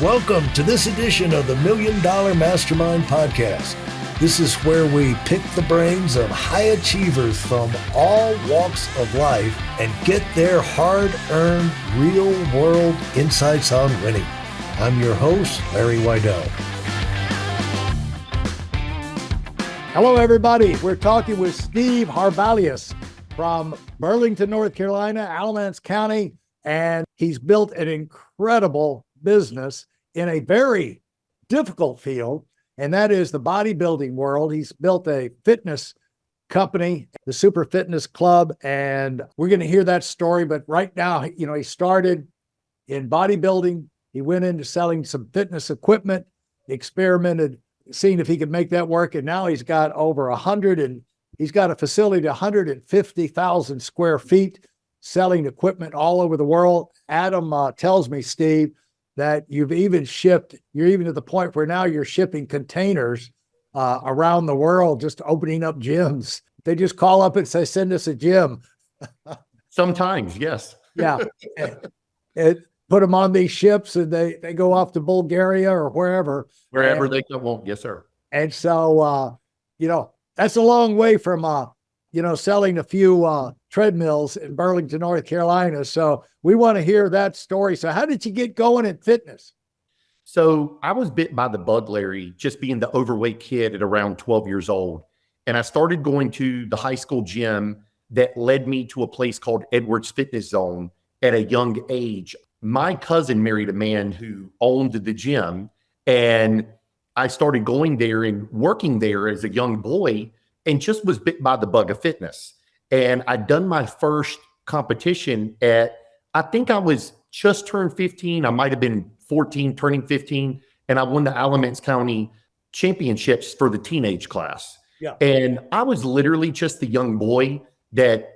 Welcome to this edition of the $1 Million Mastermind Podcast. This is where we pick the brains of high achievers from all walks of life and get their hard-earned, real-world insights on winning. I'm your host, Larry Weidel. Hello, everybody. We're talking with Steve Harbalius from Burlington, North Carolina, Alamance County, and he's built an incredible business in a very difficult field, and that is the bodybuilding world. He's built a fitness company, the Super Fitness Club, and we're going to hear that story. But right now, he started in bodybuilding. He went into selling some fitness equipment, experimented, seeing if he could make that work. And now he's got he's got a facility to 150,000 square feet selling equipment all over the world. Adam tells me, Steve, that you're even to the point where now you're shipping containers around the world, just opening up gyms. They just call up and say, send us a gym. Sometimes, yes. Yeah. It put them on these ships and they go off to Bulgaria or wherever. Wherever they go. Yes, sir. And so, that's a long way from, selling a few treadmills in Burlington, North Carolina. So we want to hear that story. So how did you get going in fitness? So I was bit by the bug, Larry, just being the overweight kid at around 12 years old. And I started going to the high school gym that led me to a place called Edwards Fitness Zone at a young age. My cousin married a man who owned the gym, and I started going there and working there as a young boy and just was bit by the bug of fitness. And I'd done my first competition I think I was just turned 15. I might've been 14, turning 15. And I won the Alamance County Championships for the teenage class. Yeah. And I was literally just the young boy that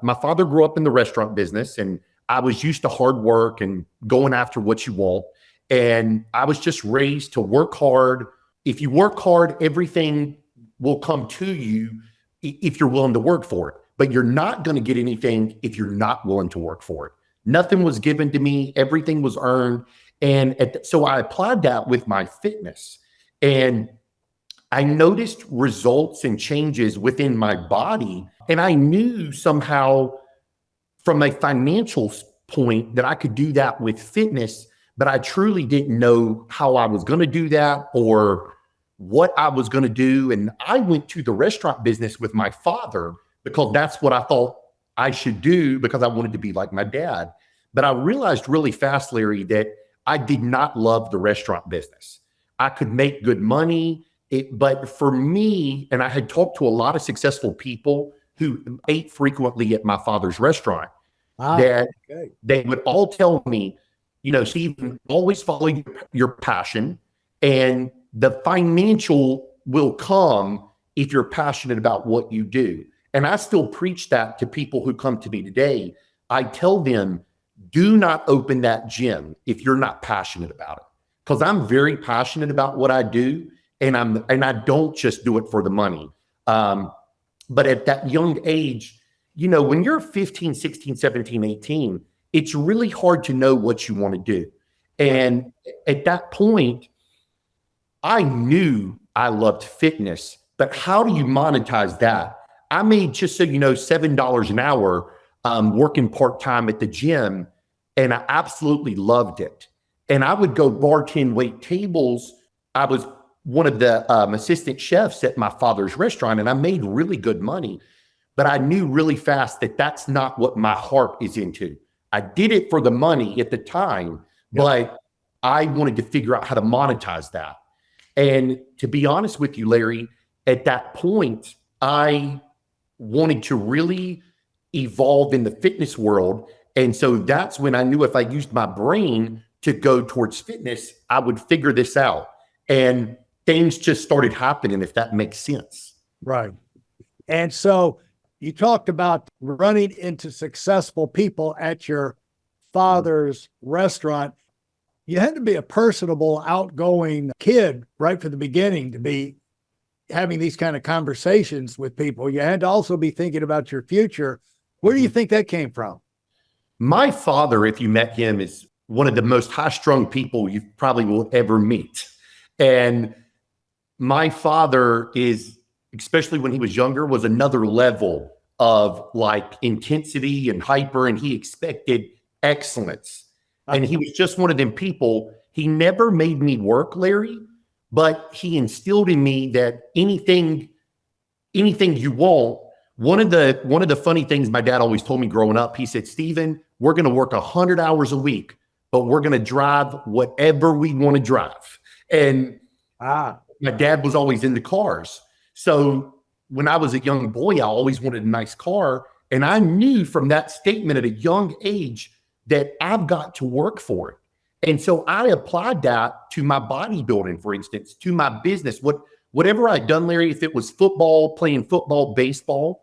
my father grew up in the restaurant business, and I was used to hard work and going after what you want. And I was just raised to work hard. If you work hard, everything will come to you if you're willing to work for it. But you're not going to get anything if you're not willing to work for it. Nothing was given to me. Everything was earned. And so I applied that with my fitness. And I noticed results and changes within my body. And I knew somehow from a financial point that I could do that with fitness, but I truly didn't know how I was going to do that or what I was going to do. And I went to the restaurant business with my father because that's what I thought I should do because I wanted to be like my dad. But I realized really fast, Larry, that I did not love the restaurant business. I could make good money, but for me, and I had talked to a lot of successful people who ate frequently at my father's restaurant, they would all tell me, Stephen, always follow your passion, and the financial will come if you're passionate about what you do. And I still preach that to people who come to me today. I tell them, do not open that gym if you're not passionate about it. Because I'm very passionate about what I do, and I don't just do it for the money. But at that young age, when you're 15, 16, 17, 18, it's really hard to know what you want to do. And at that point, I knew I loved fitness, but how do you monetize that? I made, just so you know, $7 an hour working part-time at the gym, and I absolutely loved it. And I would go bartend, wait tables. I was one of the assistant chefs at my father's restaurant, and I made really good money. But I knew really fast that that's not what my heart is into. I did it for the money at the time, but I wanted to figure out how to monetize that. And to be honest with you, Larry, at that point, I wanted to really evolve in the fitness world. And so that's when I knew if I used my brain to go towards fitness, I would figure this out. And things just started happening, if that makes sense. Right. And so you talked about running into successful people at your father's restaurant. You had to be a personable, outgoing kid right from the beginning to be having these kind of conversations with people. You had to also be thinking about your future. Where do you think that came from? My father, if you met him, is one of the most high-strung people you probably will ever meet. And my father is, especially when he was younger, was another level of like intensity and hyper, and he expected excellence. And he was just one of them people. He never made me work, Larry, but he instilled in me that anything you want. One of the funny things my dad always told me growing up, he said, Stephen, we're going to work 100 hours a week, but we're going to drive whatever we want to drive. And my dad was always into cars. So when I was a young boy, I always wanted a nice car. And I knew from that statement at a young age that I've got to work for it. And so I applied that to my bodybuilding, for instance, to my business. Whatever I'd done, Larry, if it was football, playing football, baseball,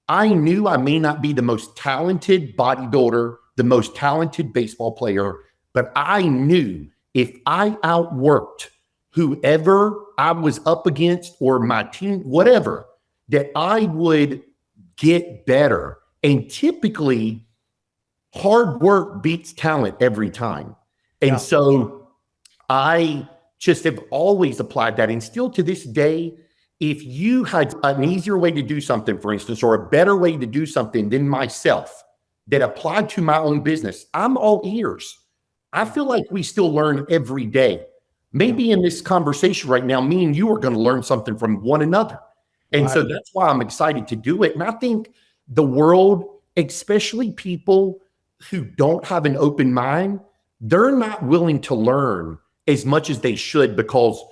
I knew I may not be the most talented bodybuilder, the most talented baseball player, but I knew if I outworked whoever I was up against or my team, whatever, that I would get better. And typically, hard work beats talent every time. And so I just have always applied that. And still to this day, if you had an easier way to do something, for instance, or a better way to do something than myself that applied to my own business, I'm all ears. I feel like we still learn every day. Maybe in this conversation right now, me and you are going to learn something from one another. And so that's why I'm excited to do it. And I think the world, especially people who don't have an open mind, they're not willing to learn as much as they should, because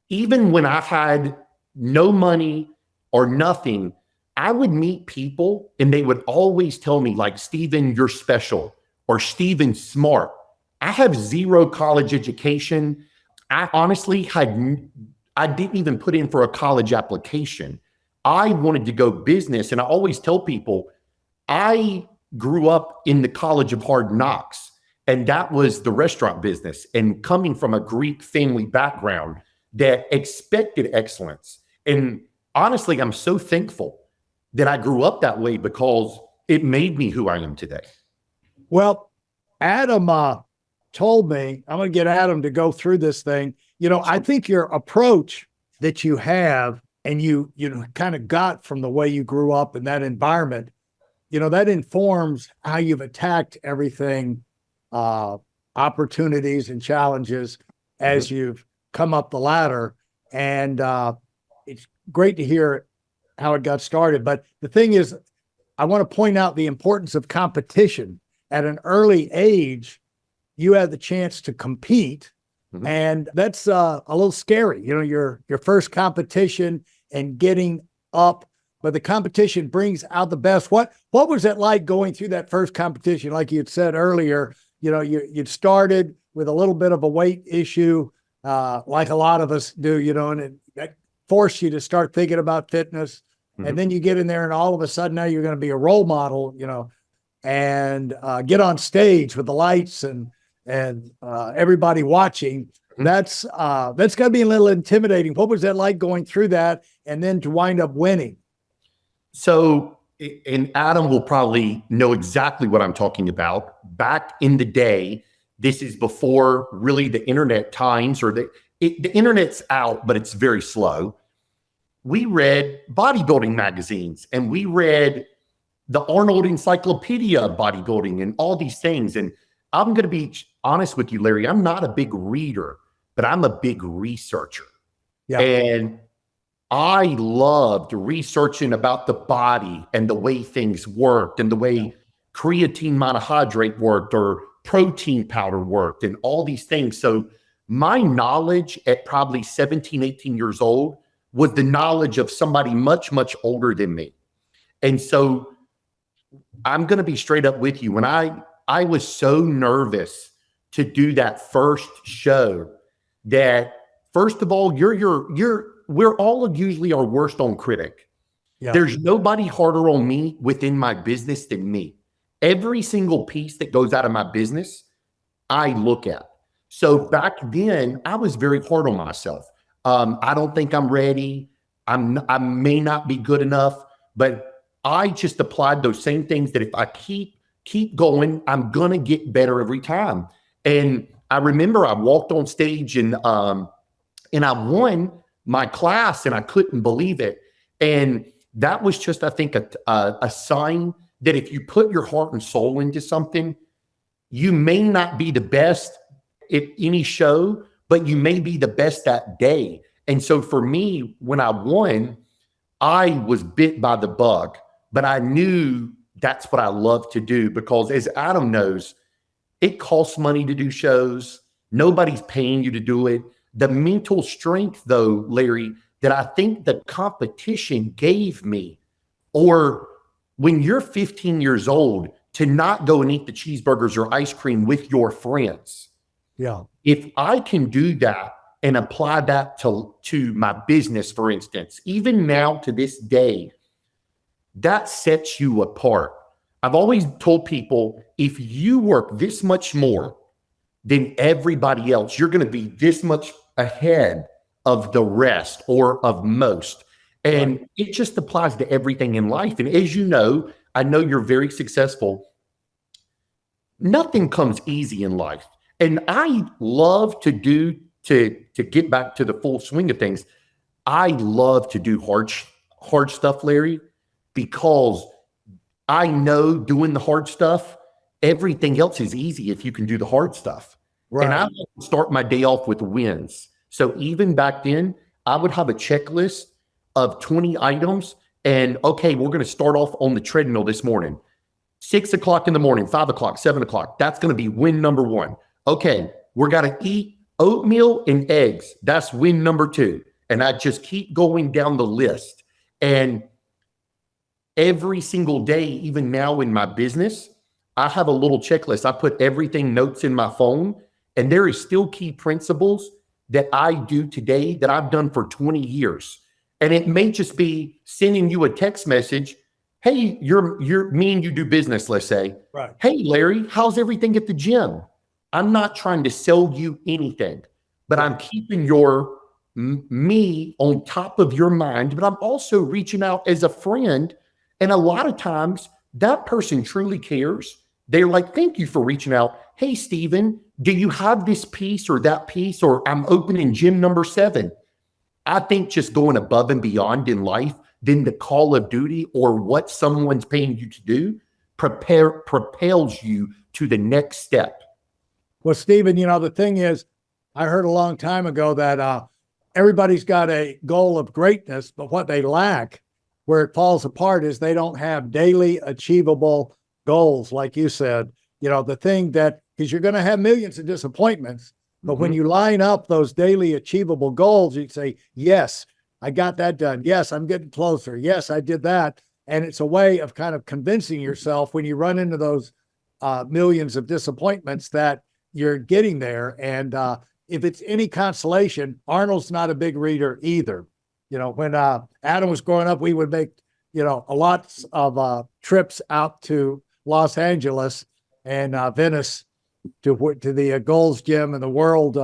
even when I've had no money or nothing, I would meet people and they would always tell me like, Stephen, you're special, or Stephen, smart. I have 0 college education. I honestly I didn't even put in for a college application. I wanted to go business. And I always tell people, I grew up in the College of Hard Knocks, and that was the restaurant business. And coming from a Greek family background that expected excellence. And honestly, I'm so thankful that I grew up that way, because it made me who I am today. Well, Adam told me, I'm going to get Adam to go through this thing. You know, I think your approach that you have, and you kind of got from the way you grew up in that environment, you know, that informs how you've attacked everything, opportunities and challenges as you've come up the ladder. And it's great to hear how it got started. But the thing is, I want to point out the importance of competition. At an early age, you had the chance to compete, and that's a little scary. You know, your first competition and getting up, but the competition brings out the best. What was it like going through that first competition? Like you had said earlier, you know, you'd started with a little bit of a weight issue, like a lot of us do, you know, and that forced you to start thinking about fitness. And then you get in there and all of a sudden now you're going to be a role model, you know, and get on stage with the lights and everybody watching. That's got to be a little intimidating. What was that like going through that and then to wind up winning? So, and Adam will probably know exactly what I'm talking about. Back in the day, this is before really the internet times, or the internet's out, but it's very slow. We read bodybuilding magazines, and we read the Arnold Encyclopedia of Bodybuilding and all these things. And I'm going to be honest with you, Larry, I'm not a big reader, but I'm a big researcher. Yeah. And I loved researching about the body and the way things worked and the way creatine monohydrate worked or protein powder worked and all these things. So my knowledge at probably 17, 18 years old was the knowledge of somebody much, much older than me. And so I'm going to be straight up with you. When I was so nervous to do that first show that, first of all, we're all usually our worst own critic. Yeah. There's nobody harder on me within my business than me. Every single piece that goes out of my business, I look at. So back then, I was very hard on myself. I don't think I'm ready. I may not be good enough, but I just applied those same things that if I keep going, I'm going to get better every time. And I remember I walked on stage and I won my class, and I couldn't believe it. And that was just, I think, a sign that if you put your heart and soul into something, you may not be the best at any show, but you may be the best that day. And so for me, when I won, I was bit by the bug, but I knew that's what I love to do, because as Adam knows, it costs money to do shows. Nobody's paying you to do it. The mental strength, though, Larry, that I think the competition gave me, or when you're 15 years old, to not go and eat the cheeseburgers or ice cream with your friends. Yeah. If I can do that and apply that to my business, for instance, even now to this day, that sets you apart. I've always told people, if you work this much more than everybody else, you're going to be this much ahead of the rest or of most. And right. It just applies to everything in life. And as you know, I know you're very successful. Nothing comes easy in life. And I love to get back to the full swing of things. I love to do hard stuff, Larry, because I know doing the hard stuff, everything else is easy if you can do the hard stuff. Right. And I like to start my day off with wins. So even back then, I would have a checklist of 20 items. And okay, we're going to start off on the treadmill this morning. 6 o'clock in the morning, 5 o'clock, 7 o'clock. That's going to be win number 1. Okay, we're going to eat oatmeal and eggs. That's win number 2. And I just keep going down the list. And every single day, even now in my business, I have a little checklist. I put everything, notes in my phone, and there is still key principles that I do today that I've done for 20 years. And it may just be sending you a text message. Hey, you're me and you do business, let's say. Right. Hey, Larry, how's everything at the gym? I'm not trying to sell you anything, but I'm keeping your me on top of your mind, but I'm also reaching out as a friend. And a lot of times that person truly cares. They're like, thank you for reaching out. Hey, Steven, do you have this piece or that piece? Or I'm opening gym number 7. I think just going above and beyond in life than the call of duty or what someone's paying you to do propels you to the next step. Well, Steven, the thing is, I heard a long time ago that everybody's got a goal of greatness, but what they lack, where it falls apart, is they don't have daily achievable goals. Like you said, the thing that, because you're going to have millions of disappointments, but when you line up those daily achievable goals, you say, yes, I got that done. Yes, I'm getting closer. Yes, I did that. And it's a way of kind of convincing yourself when you run into those millions of disappointments that you're getting there. And if it's any consolation, Arnold's not a big reader either. When Adam was growing up, we would make, a lot of trips out to Los Angeles and Venice to the Gold's Gym and the World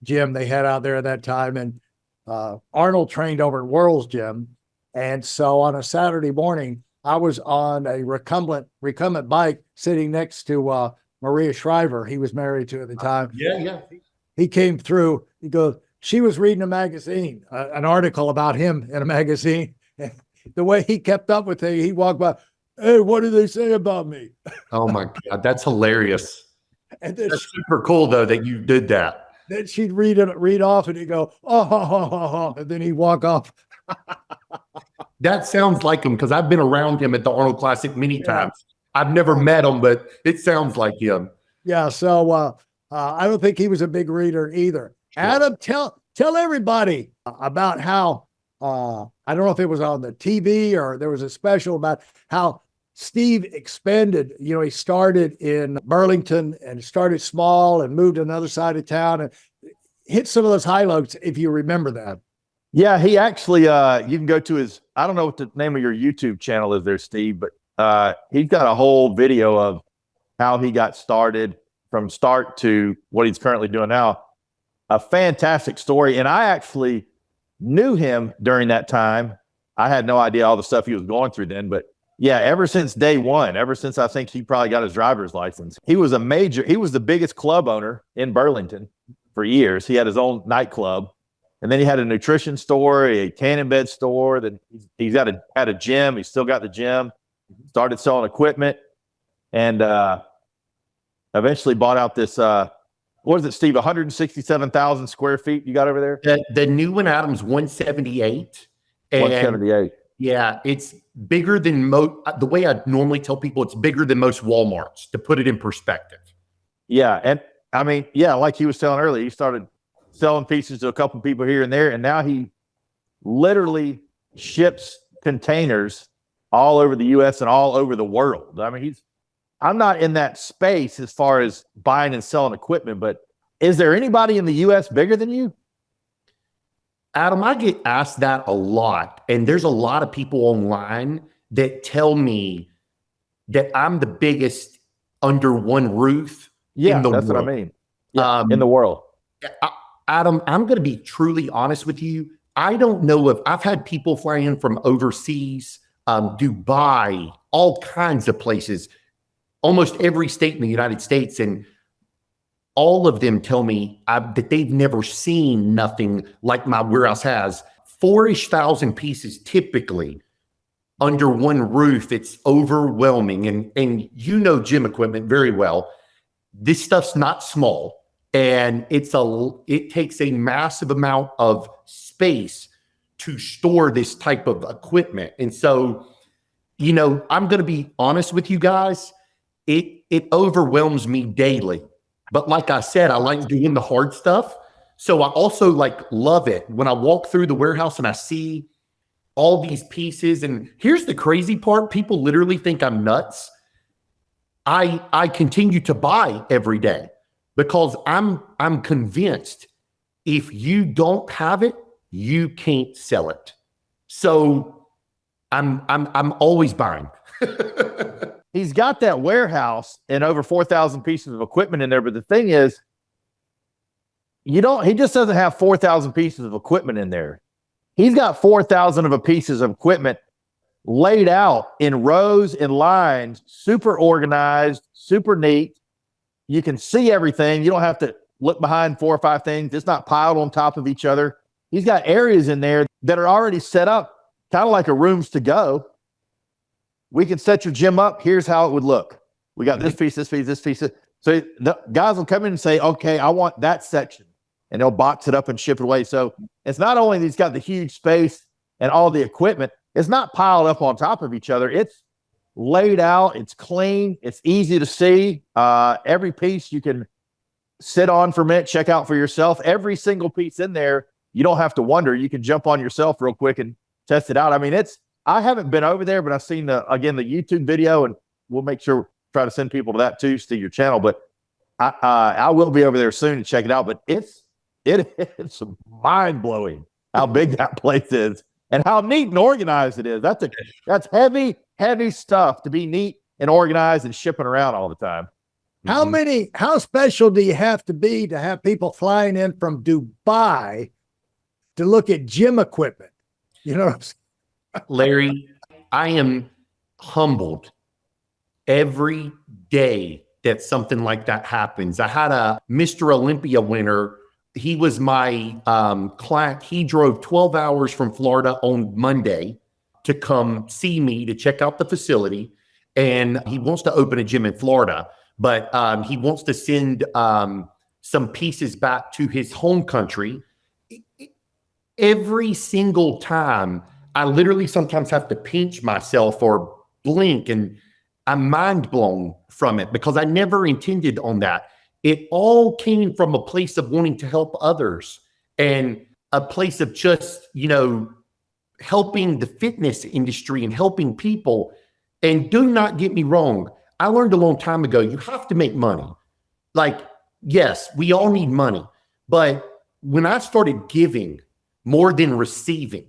Gym they had out there at that time. And Arnold trained over at World's Gym. And so on a Saturday morning, I was on a recumbent bike sitting next to Maria Shriver, he was married to at the time. Yeah. He came through. He goes, she was reading a magazine, an article about him in a magazine. The way he kept up with it, he walked by, hey, what do they say about me? Oh my God, that's hilarious. And then that's super cool though that you did that. Then she'd read off and he'd go, oh, and then he'd walk off. That sounds like him, because I've been around him at the Arnold Classic many times. I've never met him, but it sounds like him. Yeah, so I don't think he was a big reader either. Sure. Adam, tell everybody about how, I don't know if it was on the TV or there was a special about how Steve expanded. He started in Burlington and started small and moved to another side of town and hit some of those high lows, if you remember that. Yeah, he actually, you can go to his, I don't know what the name of your YouTube channel is there, Steve, but he's got a whole video of how he got started from start to what he's currently doing now. A fantastic story. And I actually knew him during that time. I had no idea all the stuff he was going through then, but Yeah, ever since day one, ever since I think he probably got his driver's license, he was the biggest club owner in Burlington for years. He had his own nightclub, and then he had a nutrition store, a tanning bed store. Then he's had a gym. He's still got the gym. Started selling equipment, and eventually bought out this. What is it, Steve? 167,000 square feet you got over there? The new one, Adam's 178. 178. Yeah, it's bigger than the way I normally tell people, it's bigger than most Walmarts, to put it in perspective. Yeah, and I mean, yeah, like he was telling earlier, he started selling pieces to a couple people here and there, and now he literally ships containers all over the U.S. and all over the world. I mean, I'm not in that space as far as buying and selling equipment, but is there anybody in the U.S. bigger than you? Adam, I get asked that a lot, and there's a lot of people online that tell me that I'm the biggest under one roof in the world. That's what I mean. Yeah, in the world. Adam, I'm going to be truly honest with you. I don't know if I've had people fly in from overseas, Dubai, all kinds of places, almost every state in the United States, and all of them tell me that they've never seen nothing like my warehouse has. 4,000 pieces typically under one roof. It's overwhelming. And you know gym equipment very well. This stuff's not small, and it takes a massive amount of space to store this type of equipment. And so, you know, I'm going to be honest with you guys. It overwhelms me daily. But like I said, I like doing the hard stuff. So I also love it when I walk through the warehouse and I see all these pieces. And here's the crazy part. People literally think I'm nuts. I continue to buy every day because I'm convinced if you don't have it, you can't sell it. So I'm always buying. He's got that warehouse and over 4,000 pieces of equipment in there. But the thing is, he just doesn't have 4,000 pieces of equipment in there. He's got 4,000 of a pieces of equipment laid out in rows and lines, super organized, super neat. You can see everything. You don't have to look behind 4 or 5 things. It's not piled on top of each other. He's got areas in there that are already set up, kind of like a rooms to go. We can set your gym up. Here's how it would look. We got this piece, this piece, this piece. So the guys will come in and say, okay, I want that section. And they'll box it up and ship it away. So it's not only that he's got the huge space and all the equipment, it's not piled up on top of each other. It's laid out. It's clean. It's easy to see. Every piece you can sit on for a minute, check out for yourself. Every single piece in there, you don't have to wonder. You can jump on yourself real quick and test it out. I mean, I haven't been over there, but I've seen the YouTube video, and we'll make sure, try to send people to that too, to your channel. But I will be over there soon to check it out. But it's mind blowing how big that place is and how neat and organized it is. That's heavy stuff to be neat and organized and shipping around all the time. How special do you have to be to have people flying in from Dubai to look at gym equipment? You know what I'm saying? Larry, I am humbled every day that something like that happens. I had a Mr. Olympia winner. He was my client. He drove 12 hours from Florida on Monday to come see me to check out the facility. And he wants to open a gym in Florida, but he wants to send some pieces back to his home country. Every single time, I literally sometimes have to pinch myself or blink, and I'm mind blown from it because I never intended on that. It all came from a place of wanting to help others and a place of just, helping the fitness industry and helping people. And do not get me wrong. I learned a long time ago, you have to make money. Yes, we all need money. But when I started giving more than receiving,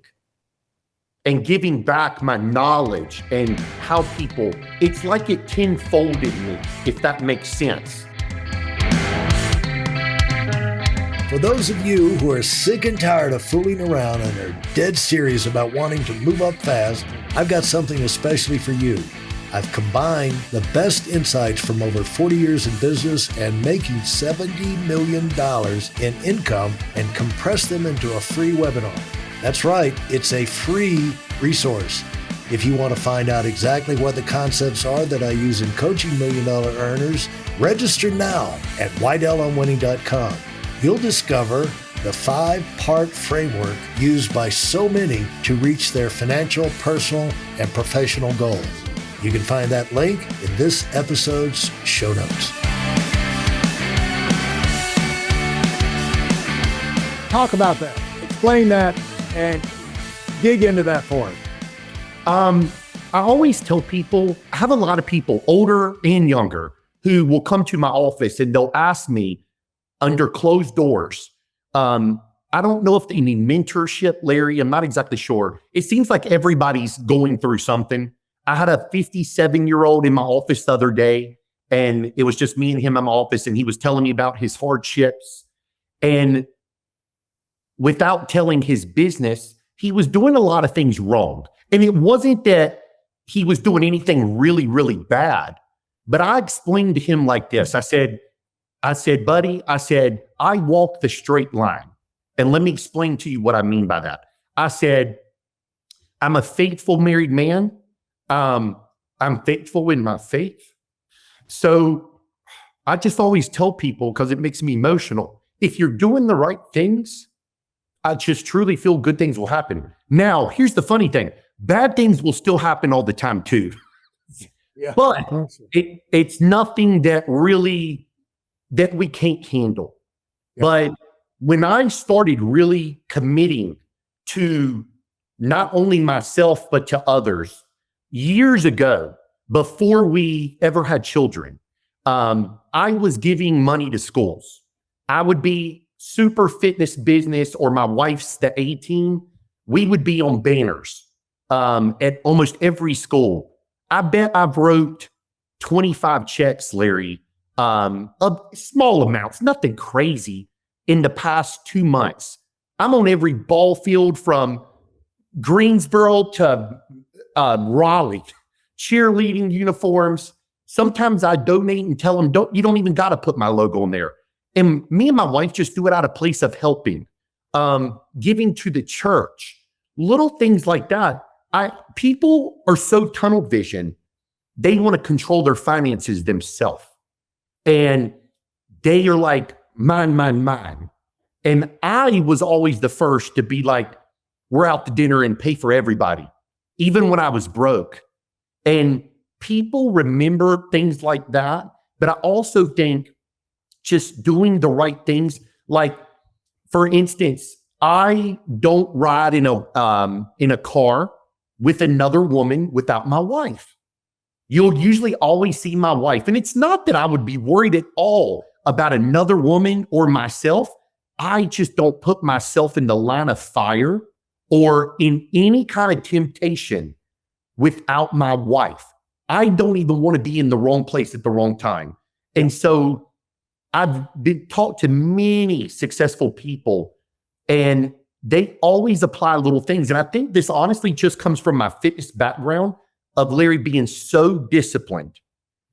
and giving back my knowledge and how people, it's like it tenfolded me, if that makes sense. For those of you who are sick and tired of fooling around and are dead serious about wanting to move up fast, I've got something especially for you. I've combined the best insights from over 40 years in business and making $70 million in income and compressed them into a free webinar. That's right, it's a free resource. If you want to find out exactly what the concepts are that I use in coaching $1 million earners, register now at WeidelOnWinning.com. You'll discover the 5-part framework used by so many to reach their financial, personal, and professional goals. You can find that link in this episode's show notes. Talk about that. Explain that and dig into that for us. I always tell people, I have a lot of people, older and younger, who will come to my office and they'll ask me under closed doors. I don't know if they need mentorship, Larry. I'm not exactly sure. It seems like everybody's going through something. I had a 57-year-old in my office the other day, and it was just me and him in my office, and he was telling me about his hardships. And without telling his business, he was doing a lot of things wrong. And it wasn't that he was doing anything really, really bad, but I explained to him like this. I said, buddy, I walk the straight line. And let me explain to you what I mean by that. I said, I'm a faithful married man. I'm faithful in my faith. So I just always tell people, because it makes me emotional, if you're doing the right things, I just truly feel good things will happen. Now, here's the funny thing. Bad things will still happen all the time too. Yeah. But it's nothing that we can't handle. Yeah. But when I started really committing to not only myself, but to others, years ago, before we ever had children, I was giving money to schools. I would be Super Fitness Business or my wife's the A-Team. We would be on banners at almost every school. I bet I've wrote 25 checks, Larry, of small amounts, nothing crazy, in the past 2 months. I'm on every ball field from Greensboro to Raleigh, cheerleading uniforms. Sometimes I donate and tell them, you don't even got to put my logo on there. And me and my wife just do it out of place of helping, giving to the church, little things like that. People are so tunnel vision, they want to control their finances themselves. And they are like, mine, mine, mine. And I was always the first to be like, we're out to dinner and pay for everybody, even when I was broke. And people remember things like that. But I also think just doing the right things, like, for instance, I don't ride in a car with another woman without my wife. You'll usually always see my wife. And it's not that I would be worried at all about another woman or myself. I just don't put myself in the line of fire or in any kind of temptation without my wife. I don't even want to be in the wrong place at the wrong time. And so I've been talked to many successful people, and they always apply little things. And I think this honestly just comes from my fitness background of Larry being so disciplined.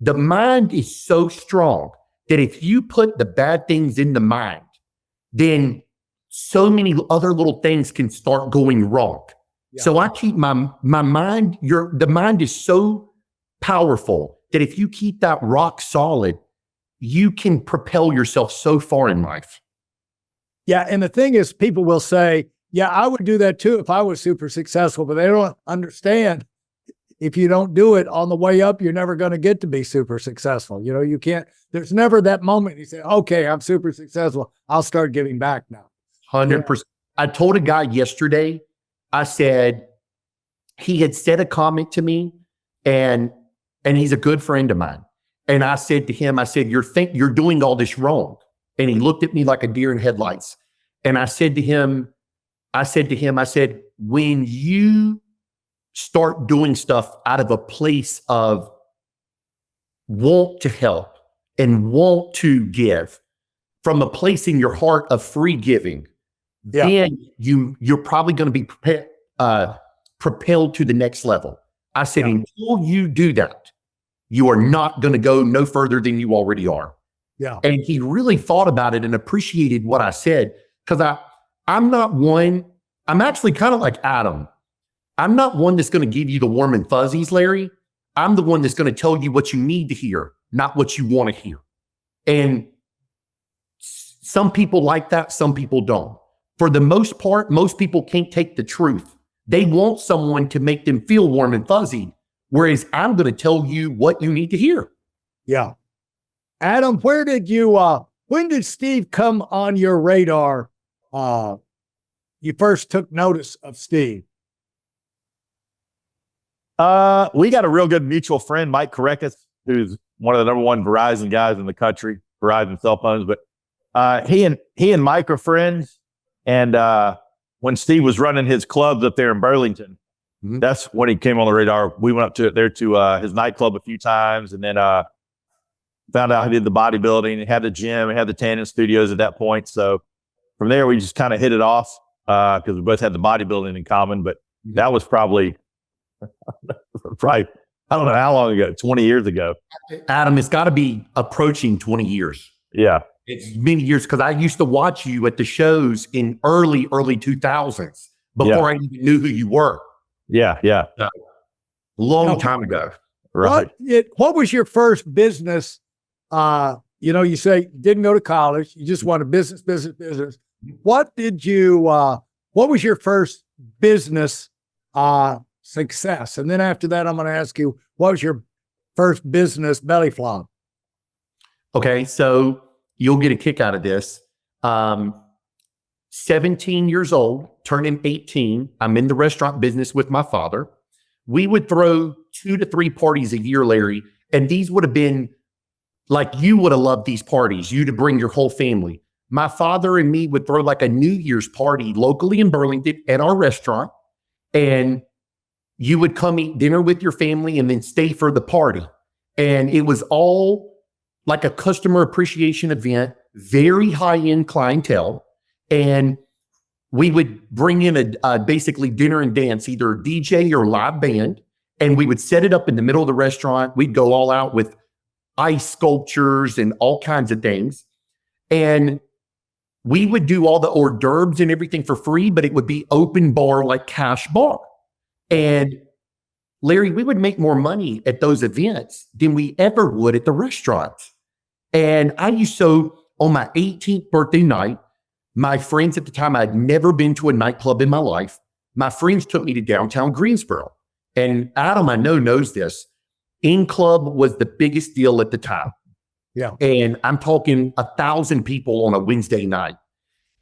The mind is so strong that if you put the bad things in the mind, then so many other little things can start going wrong. Yeah. So I keep my mind, the mind is so powerful that if you keep that rock solid, you can propel yourself so far in life. Yeah. And the thing is, people will say, yeah, I would do that too if I was super successful, but they don't understand, if you don't do it on the way up, you're never going to get to be super successful. You know, you can't, there's never that moment you say, okay, I'm super successful, I'll start giving back now. 100%. I told a guy yesterday, I said, he had said a comment to me, and he's a good friend of mine. And I said to him, I said, you're doing all this wrong. And he looked at me like a deer in headlights. And I said to him, when you start doing stuff out of a place of want to help and want to give, from a place in your heart of free giving, then you're probably going to be propelled to the next level. I said, until you do that, you are not going to go no further than you already are. Yeah. And he really thought about it and appreciated what I said, because I'm not one, I'm actually kind of like Adam. I'm not one that's going to give you the warm and fuzzies, Larry. I'm the one that's going to tell you what you need to hear, not what you want to hear. And some people like that, some people don't. For the most part, most people can't take the truth. They want someone to make them feel warm and fuzzy, whereas I'm going to tell you what you need to hear. Yeah. Adam, when did Steve come on your radar? You first took notice of Steve. We got a real good mutual friend, Mike Karekas, who's one of the number one Verizon guys in the country, Verizon cell phones. But he and Mike are friends. And when Steve was running his clubs up there in Burlington, that's when he came on the radar. We went up to his nightclub a few times, and then found out he did the bodybuilding. He had the gym, he had the tanning studios at that point. So from there, we just kind of hit it off because we both had the bodybuilding in common. But that was probably, I don't know how long ago, 20 years ago. Adam, it's got to be approaching 20 years. Yeah. It's many years, because I used to watch you at the shows in early 2000s before I even knew who you were. Yeah. Long time ago. Right. What was your first business? You say didn't go to college. You just wanted business. What was your first business success? And then after that, I'm going to ask you, what was your first business belly flop? Okay. So you'll get a kick out of this. 17 years old, turning 18. I'm in the restaurant business with my father. We would throw 2 to 3 parties a year, Larry. And these would have been like, you would have loved these parties. You to bring your whole family. My father and me would throw like a New Year's party locally in Burlington at our restaurant. And you would come eat dinner with your family and then stay for the party. And it was all like a customer appreciation event, very high-end clientele. And we would bring in a basically dinner and dance, either a DJ or live band. And we would set it up in the middle of the restaurant. We'd go all out with ice sculptures and all kinds of things. And we would do all the hors d'oeuvres and everything for free, but it would be open bar, like cash bar. And Larry, we would make more money at those events than we ever would at the restaurants. And on my 18th birthday night, my friends at the time, I'd never been to a nightclub in my life. My friends took me to downtown Greensboro. And Adam, I know, knows this. In Club was the biggest deal at the time. Yeah. And I'm talking 1,000 people on a Wednesday night.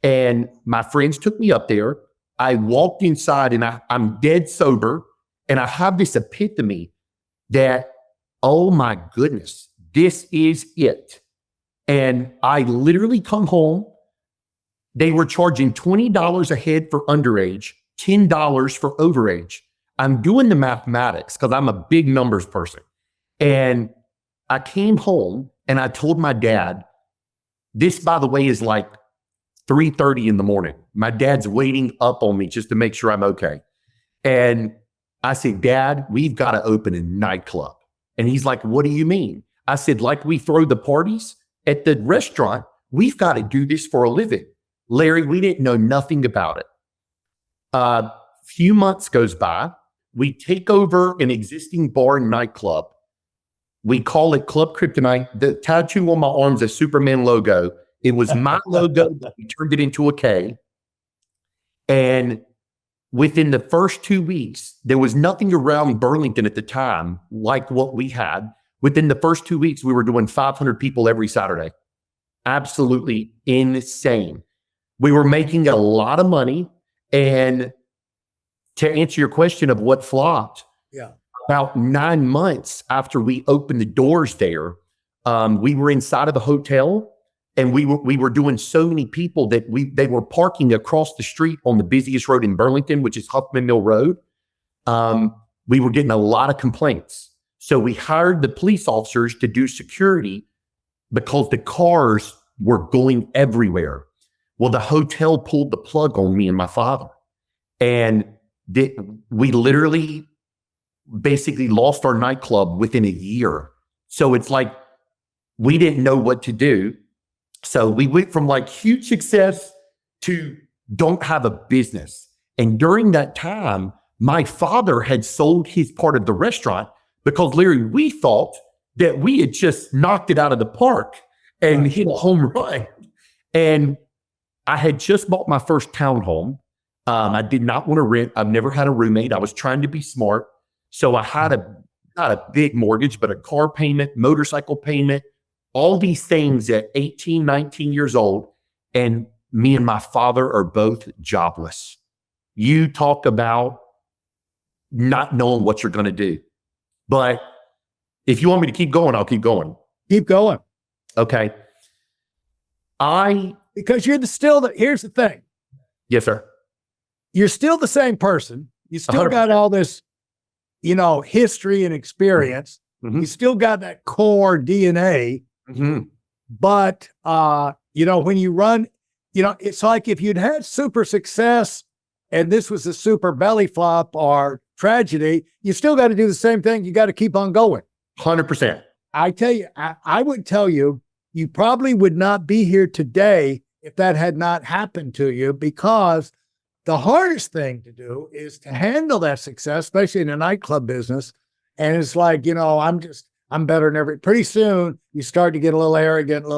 And my friends took me up there. I walked inside and I'm dead sober. And I have this epiphany that, oh my goodness, this is it. And I literally come home. They were charging $20 a head for underage, $10 for overage. I'm doing the mathematics because I'm a big numbers person. And I came home and I told my dad, this, by the way, is like 3:30 in the morning. My dad's waiting up on me just to make sure I'm okay. And I said, Dad, we've got to open a nightclub. And he's like, what do you mean? I said, like we throw the parties at the restaurant, we've got to do this for a living. Larry, we didn't know nothing about it. A few months goes by. We take over an existing bar and nightclub. We call it Club Kryptonite. The tattoo on my arm is a Superman logo. It was my logo, but we turned it into a K. And within the first 2 weeks, there was nothing around Burlington at the time like what we had. Within the first 2 weeks, we were doing 500 people every Saturday. Absolutely insane. We were making a lot of money. And to answer your question of what flopped, about 9 months after we opened the doors there, we were inside of the hotel, and we were doing so many people that they were parking across the street on the busiest road in Burlington, which is Huffman Mill Road. We were getting a lot of complaints. So we hired the police officers to do security because the cars were going everywhere. Well, the hotel pulled the plug on me and my father. And we literally basically lost our nightclub within a year. So it's like, we didn't know what to do. So we went from like huge success to don't have a business. And during that time, my father had sold his part of the restaurant because, Larry, we thought that we had just knocked it out of the park and hit a home run. And I had just bought my first townhome. I did not want to rent. I've never had a roommate. I was trying to be smart. So I had not a big mortgage, but a car payment, motorcycle payment, all these things at 18, 19 years old. And me and my father are both jobless. You talk about not knowing what you're going to do. But if you want me to keep going, I'll keep going. Keep going. Okay. Because here's the thing. Yes, sir. You're still the same person. You still 100%. got all this, history and experience. Mm-hmm. You still got that core DNA. Mm-hmm. But, when you run, it's like if you'd had super success and this was a super belly flop or tragedy, you still got to do the same thing. You got to keep on going. 100%. I tell you, I would tell you, you probably would not be here today if that had not happened to you, because the hardest thing to do is to handle that success, especially in the nightclub business. And it's like, I'm better than every. Pretty soon you start to get a little arrogant, a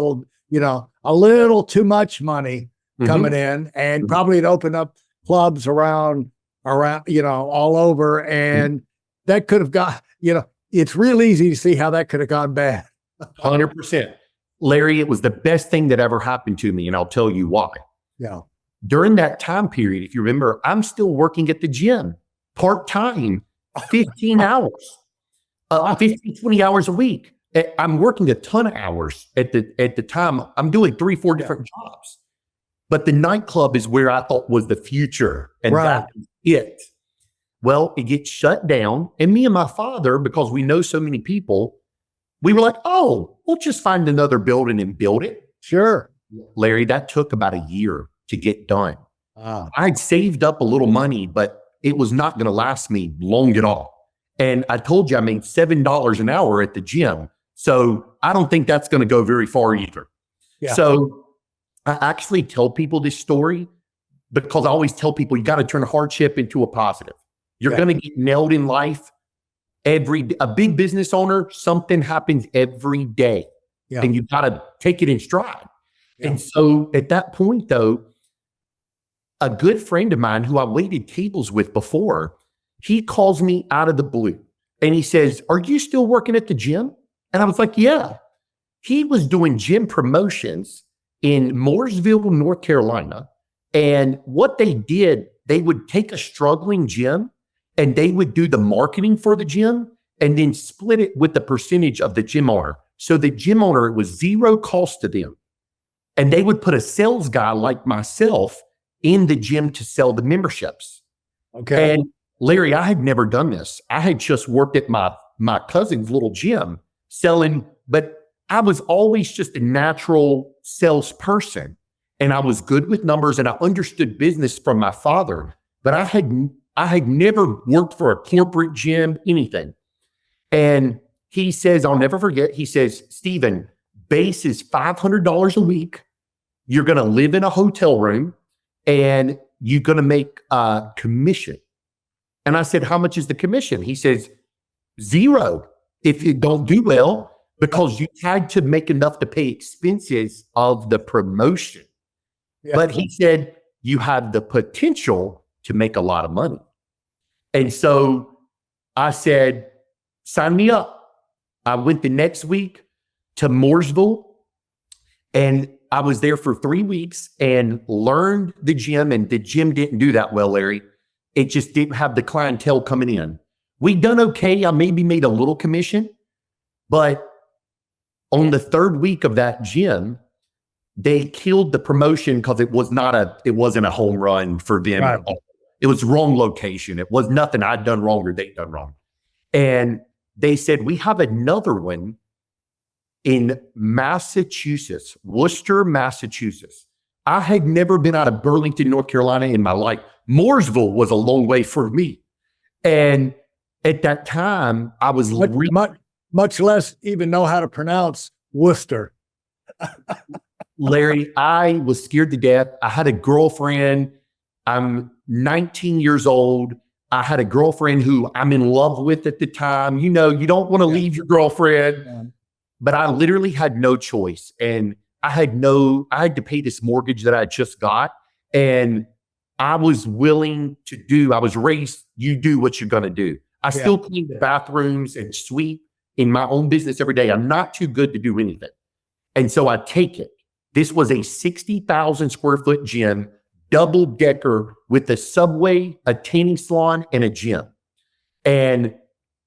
little too much money coming in, and probably it opened up clubs around, all over. And that could have got, it's real easy to see how that could have gone bad. 100%. Larry, it was the best thing that ever happened to me. And I'll tell you why. Yeah. During that time period, if you remember, I'm still working at the gym part-time, 15 hours, 15, 20 hours a week. I'm working a ton of hours at the time. I'm doing 3-4 different jobs. But the nightclub is where I thought was the future. And that was it. Well, it gets shut down. And me and my father, because we know so many people, we were like, oh, we'll just find another building and build it. Sure. Larry, that took about a year to get done. Wow. I'd saved up a little money, but it was not going to last me long at all. And I told you I made $7 an hour at the gym. So I don't think that's going to go very far either. Yeah. So I actually tell people this story because I always tell people you got to turn a hardship into a positive. You're going to get nailed in life. A big business owner, something happens every day, and you got to take it in stride. Yeah. And so at that point, though, a good friend of mine who I waited tables with before, he calls me out of the blue and he says, "Are you still working at the gym?" And I was like, "Yeah." He was doing gym promotions in Mooresville, North Carolina. And what they did, they would take a struggling gym and they would do the marketing for the gym and then split it with the percentage of the gym owner. So the gym owner, it was zero cost to them. And they would put a sales guy like myself in the gym to sell the memberships. Okay. And Larry, I had never done this. I had just worked at my cousin's little gym selling, but I was always just a natural salesperson. And I was good with numbers and I understood business from my father, but I had never worked for a corporate gym, anything. And he says, I'll never forget, he says, "Stephen, base is $500 a week. You're going to live in a hotel room and you're going to make a commission." And I said, "How much is the commission?" He says, "0 if you don't do well, because you had to make enough to pay expenses of the promotion." Yeah. But he said, "You have the potential to make a lot of money." And so I said, "Sign me up." I went the next week to Mooresville and I was there for 3 weeks and learned the gym, and the gym didn't do that well, Larry. It just didn't have the clientele coming in. We done okay. I maybe made a little commission, but on the 3rd week of that gym, they killed the promotion because it wasn't a home run for them at all. It was wrong location. It was nothing I'd done wrong or they'd done wrong. And they said, "We have another one in Massachusetts, Worcester, Massachusetts. I had never been out of Burlington, North Carolina in my life. Mooresville was a long way for me. And at that time, I was much less even know how to pronounce Worcester. Larry, I was scared to death. I had a girlfriend. I'm 19 years old. I had a girlfriend who I'm in love with at the time. You know, you don't want to leave your girlfriend, but I literally had no choice. And I had to pay this mortgage that I just got. And I was willing to I was raised, you do what you're going to do. I still clean the bathrooms and sweep in my own business every day. I'm not too good to do anything. And so I take it. This was a 60,000 square foot gym, double decker with a Subway, a tanning salon, and a gym. And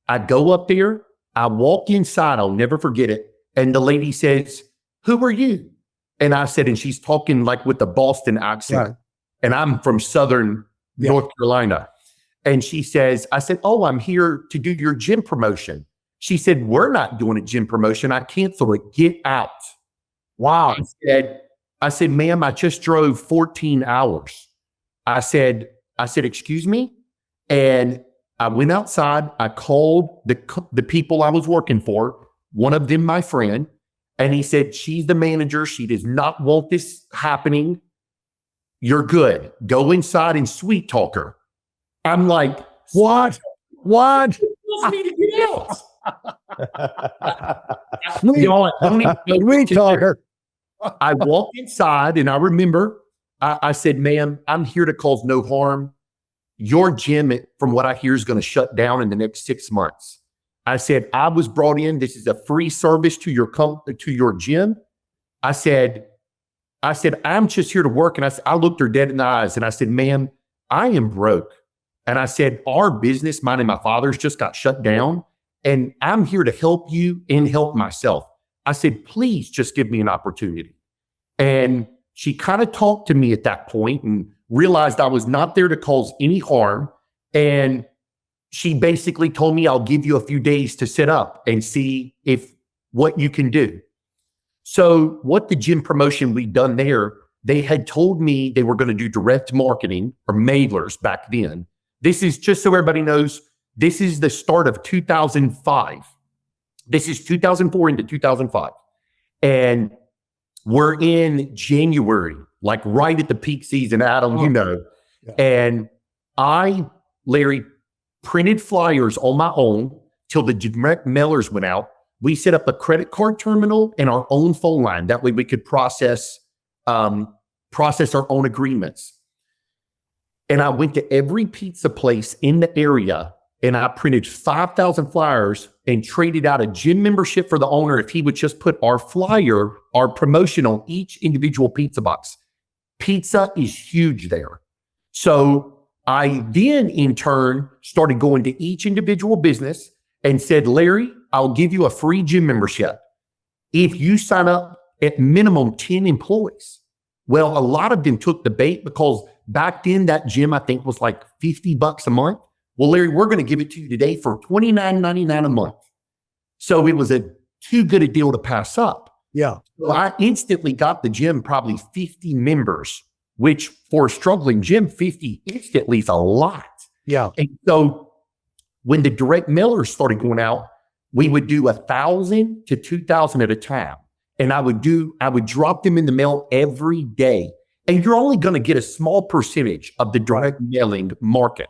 I go up there, I walk inside, I'll never forget it. And the lady says, "Who are you?" And I said, and she's talking like with the Boston accent. Right. And I'm from Southern North Carolina. And she says, I said, "Oh, I'm here to do your gym promotion." She said, "We're not doing a gym promotion. I canceled it. Get out." Wow. I said, "Ma'am, I just drove 14 hours. I said, "Excuse me?" And I went outside. I called the people I was working for, one of them my friend, and he said, "She's the manager. She does not want this happening. You're good. Go inside and sweet talk her." I'm like, What? Me to get out. Sweet talker. I walked inside and I remember I said, "Ma'am, I'm here to cause no harm. Your gym, from what I hear, is going to shut down in the next 6 months." I said, "I was brought in. This is a free service to your gym." I said, "I'm just here to work." And I looked her dead in the eyes and I said, "Ma'am, I am broke." And I said, "Our business, mine and my father's, just got shut down. And I'm here to help you and help myself." I said, "Please just give me an opportunity." And she kind of talked to me at that point and realized I was not there to cause any harm. And she basically told me, "I'll give you a few days to set up and see what you can do." So what the gym promotion we'd done there, they had told me they were going to do direct marketing or mailers back then. This is, just so everybody knows, this is the start of 2005. This is 2004 into 2005. And we're in January, like right at the peak season, Adam, you know. Yeah. And I, Larry, printed flyers on my own till the direct mailers went out. We set up a credit card terminal and our own phone line. That way we could process our own agreements. And I went to every pizza place in the area and I printed 5,000 flyers and traded out a gym membership for the owner if he would just put our flyer, our promotion on each individual pizza box. Pizza is huge there. So I then in turn started going to each individual business and said, "Larry, I'll give you a free gym membership if you sign up at minimum 10 employees. Well, a lot of them took the bait because back then that gym, I think, was like $50 a month. Well, Larry, we're going to give it to you today for $29.99 a month. So it was too good a deal to pass up. Yeah. So I instantly got the gym probably 50 members, which for a struggling gym, 50 instantly is a lot. Yeah. And so when the direct mailers started going out, we would do 1,000 to 2,000 at a time. And I would drop them in the mail every day. And you're only going to get a small percentage of the direct mailing market.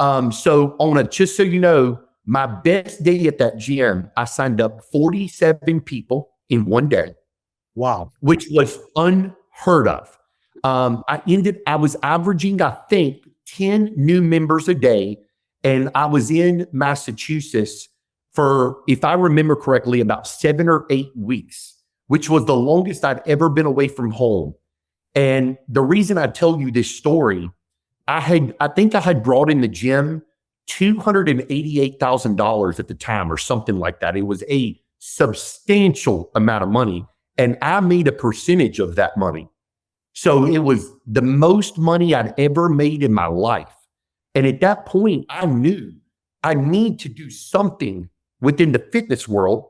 So just so you know, my best day at that gym, I signed up 47 people in one day. Wow. Which was unheard of. I was averaging, I think, 10 new members a day. And I was in Massachusetts for, if I remember correctly, about 7 or 8 weeks, which was the longest I'd ever been away from home. And the reason I tell you this story, I think I had brought in the gym $288,000 at the time or something like that. It was a substantial amount of money. And I made a percentage of that money. So it was the most money I'd ever made in my life. And at that point, I knew I need to do something within the fitness world.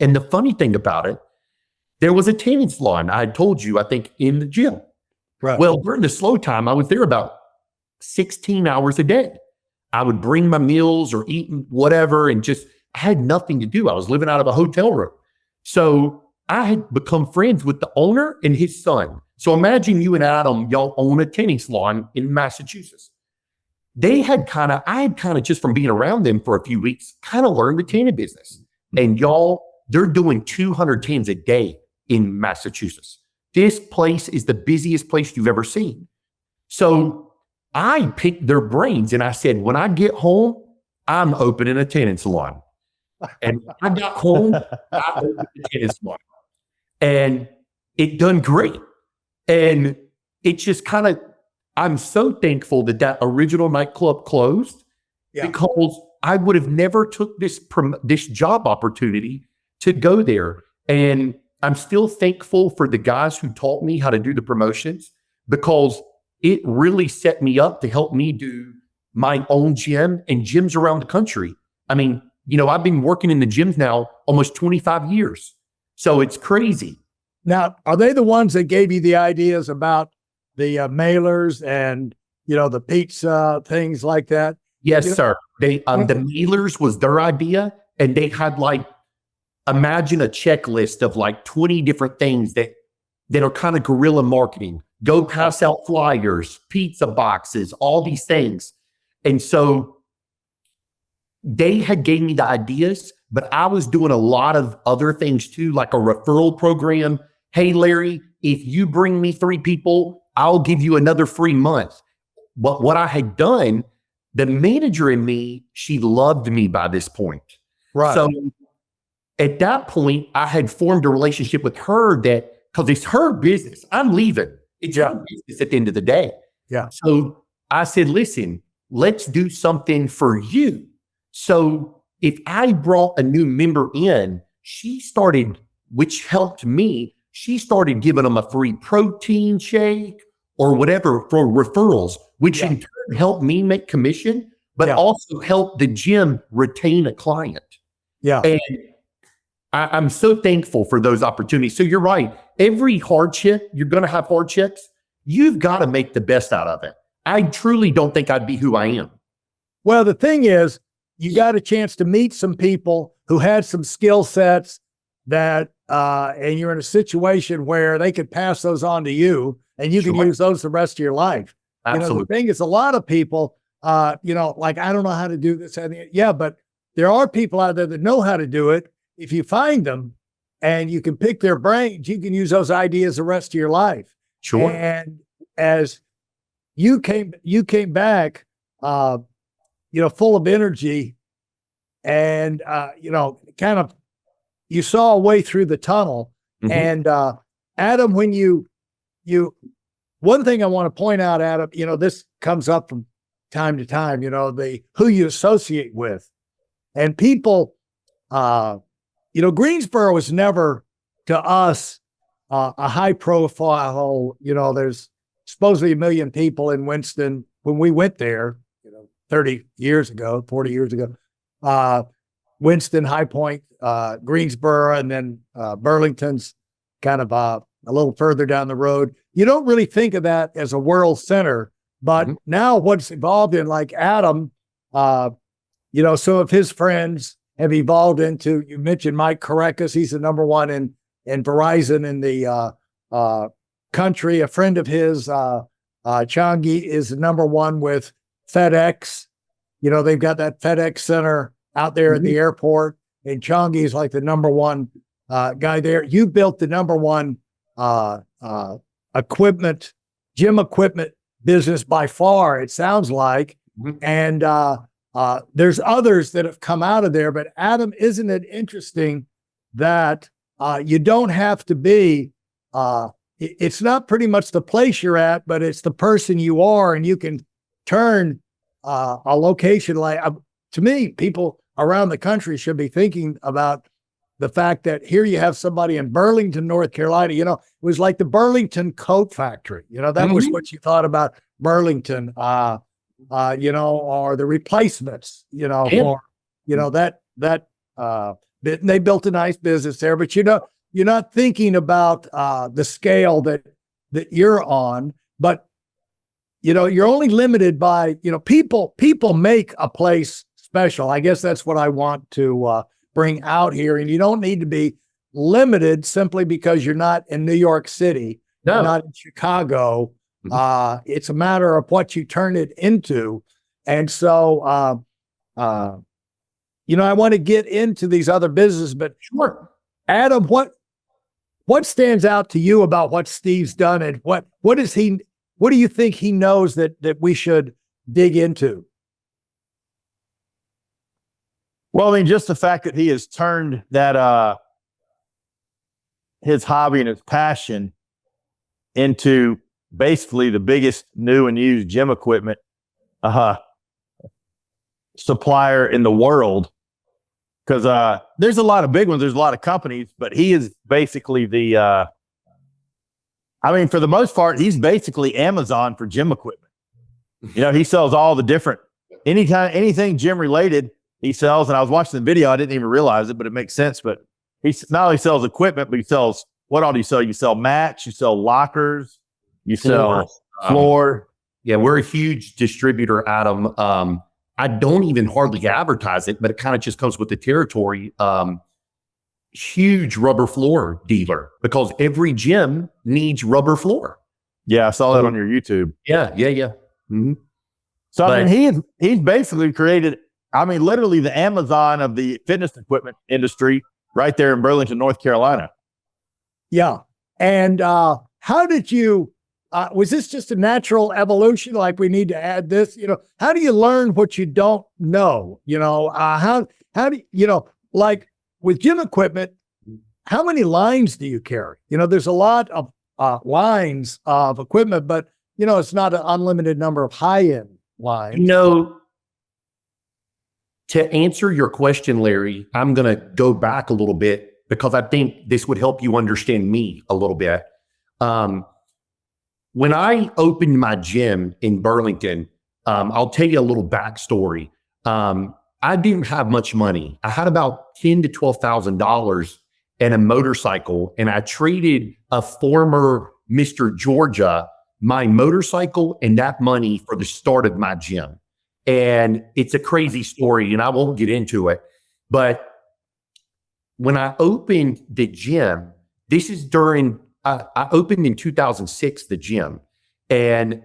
And the funny thing about it, there was a tanning salon, I had told you, I think, in the gym. Right. Well, during the slow time, I was there about 16 hours a day. I would bring my meals or eat whatever, and just, I had nothing to do. I was living out of a hotel room. So I had become friends with the owner and his son. So imagine you and Adam, y'all own a tanning salon in Massachusetts. I had kind of just from being around them for a few weeks, kind of learned the tanning business. And y'all, they're doing 200 tans a day in Massachusetts. This place is the busiest place you've ever seen. So I picked their brains and I said, when I get home, I'm opening a tanning salon. And when I got home, I opened a tanning salon. And it done great. And it just kind of, I'm so thankful that that original nightclub closed, because I would have never took this job opportunity to go there. And I'm still thankful for the guys who taught me how to do the promotions, because it really set me up to help me do my own gym and gyms around the country. I mean, you know, I've been working in the gyms now almost 25 years. So it's crazy. Now, are they the ones that gave you the ideas about the mailers and, you know, the pizza, things like that? Yes, sir. They, the mailers was their idea. And they had like, imagine a checklist of like 20 different things that are kind of guerrilla marketing. Go pass out flyers, pizza boxes, all these things. And so they had gave me the ideas, but I was doing a lot of other things too, like a referral program. Hey, Larry, if you bring me 3 people, I'll give you another free month. But what I had done, the manager in me, she loved me by this point. Right. So at that point, I had formed a relationship with her that, because it's her business, I'm leaving. It's her business at the end of the day. Yeah. So I said, listen, let's do something for you. So if I brought a new member in, she started, which helped me, she started giving them a free protein shake or whatever for referrals, which in turn helped me make commission, but also helped the gym retain a client. Yeah. And I'm so thankful for those opportunities. So you're right. Every hardship, you're going to have hardships. You've got to make the best out of it. I truly don't think I'd be who I am. Well, the thing is, you got a chance to meet some people who had some skill sets that, and you're in a situation where they could pass those on to you, and you can use those the rest of your life. Absolutely. You know, the thing is, a lot of people, you know, like, I don't know how to do this. But there are people out there that know how to do it. If you find them and you can pick their brains, you can use those ideas the rest of your life. Sure. And as you came back, you know, full of energy and, you know, kind of, you saw a way through the tunnel. And, Adam, when one thing I want to point out, Adam, you know, this comes up from time to time, you know, who you associate with, and people, you know, Greensboro was never to us, a high profile, you know, there's supposedly 1 million people in Winston when we went there, you know, 30 years ago, 40 years ago, Winston, High Point, Greensboro, and then, Burlington's kind of, a little further down the road. You don't really think of that as a world center, but now what's evolved in, like Adam, you know, some of his friends have evolved into, you mentioned Mike Karekas, he's the number one in Verizon in the country. A friend of his, Changi, is the number one with FedEx. You know, they've got that FedEx center out there at the airport, and Changi is like the number one guy there. You built the number one gym equipment business by far, it sounds like. And there's others that have come out of there. But Adam, isn't it interesting that you don't have to be, it's not pretty much the place you're at, but it's the person you are, and you can turn a location like, to me, people around the country should be thinking about the fact that here you have somebody in Burlington, North Carolina. You know, it was like the Burlington Coat Factory. You know, that was what you thought about Burlington, you know, or the replacements, you know, or, you know, that they built a nice business there, but you're not thinking about the scale that you're on, but you're only limited by, people make a place special. I guess that's what I want to bring out here. And you don't need to be limited simply because you're not in New York City, No. you're not in Chicago. It's a matter of what you turn it into. And so, I want to get into these other businesses, but Sure. Adam, what stands out to you about what Steve's done, and what do you think he knows that we should dig into? Well, I mean, just the fact that he has turned that his hobby and his passion into basically the biggest new and used gym equipment supplier in the world. Because there's a lot of big ones, there's a lot of companies, but he is basically for the most part, he's basically Amazon for gym equipment. He sells all the different, anything gym related, he sells. And I was watching the video, I didn't even realize it, but it makes sense. But he not only sells equipment, but he sells, what all do you sell? You sell mats, you sell lockers, you sell floor. Yeah, we're a huge distributor, Adam. I don't even hardly advertise it, but it kind of just comes with the territory. Huge rubber floor dealer, because every gym needs rubber floor. Yeah, I saw that on your YouTube. Yeah. Mm-hmm. So he's basically created, literally the Amazon of the fitness equipment industry right there in Burlington, North Carolina. Yeah. And how did you, was this just a natural evolution? Like, we need to add this, how do you learn what you don't know? How do like with gym equipment, how many lines do you carry? There's a lot of lines of equipment, but it's not an unlimited number of high-end lines. To answer your question, Larry, I'm going to go back a little bit because I think this would help you understand me a little bit. When I opened my gym in Burlington, I'll tell you a little backstory. I didn't have much money. I had about $10,000 to $12,000 and a motorcycle, and I traded a former Mr. Georgia my motorcycle and that money for the start of my gym. And it's a crazy story, and I won't get into it. But when I opened the gym, this is during, I opened in 2006, the gym, and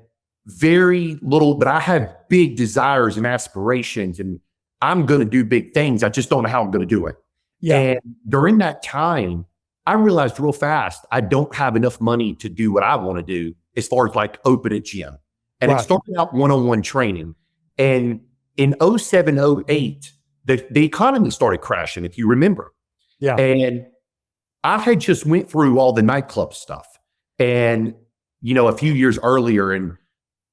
very little, but I had big desires and aspirations, and I'm going to do big things. I just don't know how I'm going to do it. Yeah. And during that time, I realized real fast, I don't have enough money to do what I want to do as far as like open a gym. And It started out one-on-one training. And in 07, 08, the economy started crashing, if you remember. Yeah. And I had just went through all the nightclub stuff and, a few years earlier, and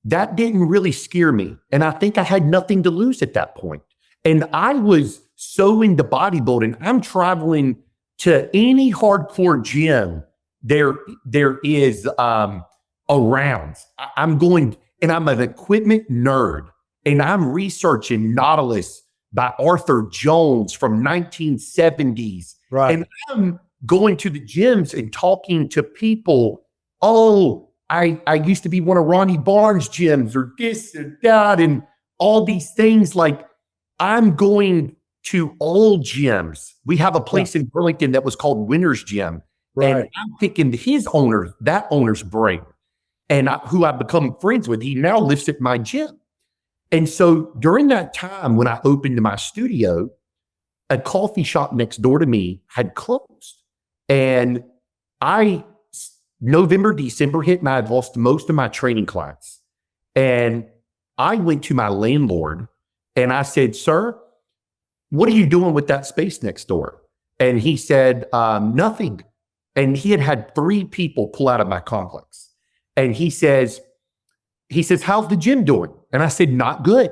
that didn't really scare me. And I think I had nothing to lose at that point. And I was so into bodybuilding. I'm traveling to any hardcore gym there is around. I'm going, and I'm an equipment nerd, and I'm researching Nautilus by Arthur Jones from 1970s. Right. And I'm going to the gyms and talking to people. Oh, I used to be one of Ronnie Barnes' gyms, or this or that, and all these things. Like, I'm going to all gyms. We have a place in Burlington that was called Winner's Gym. Right. And I'm picking that owner's brain, and who I've become friends with. He now lives at my gym. And so during that time, when I opened my studio, a coffee shop next door to me had closed. And November, December hit, and I had lost most of my training clients. And I went to my landlord and I said, "Sir, what are you doing with that space next door?" And he said, "Nothing." And he had 3 people pull out of my complex. And he says, "How's the gym doing?" And I said, "Not good."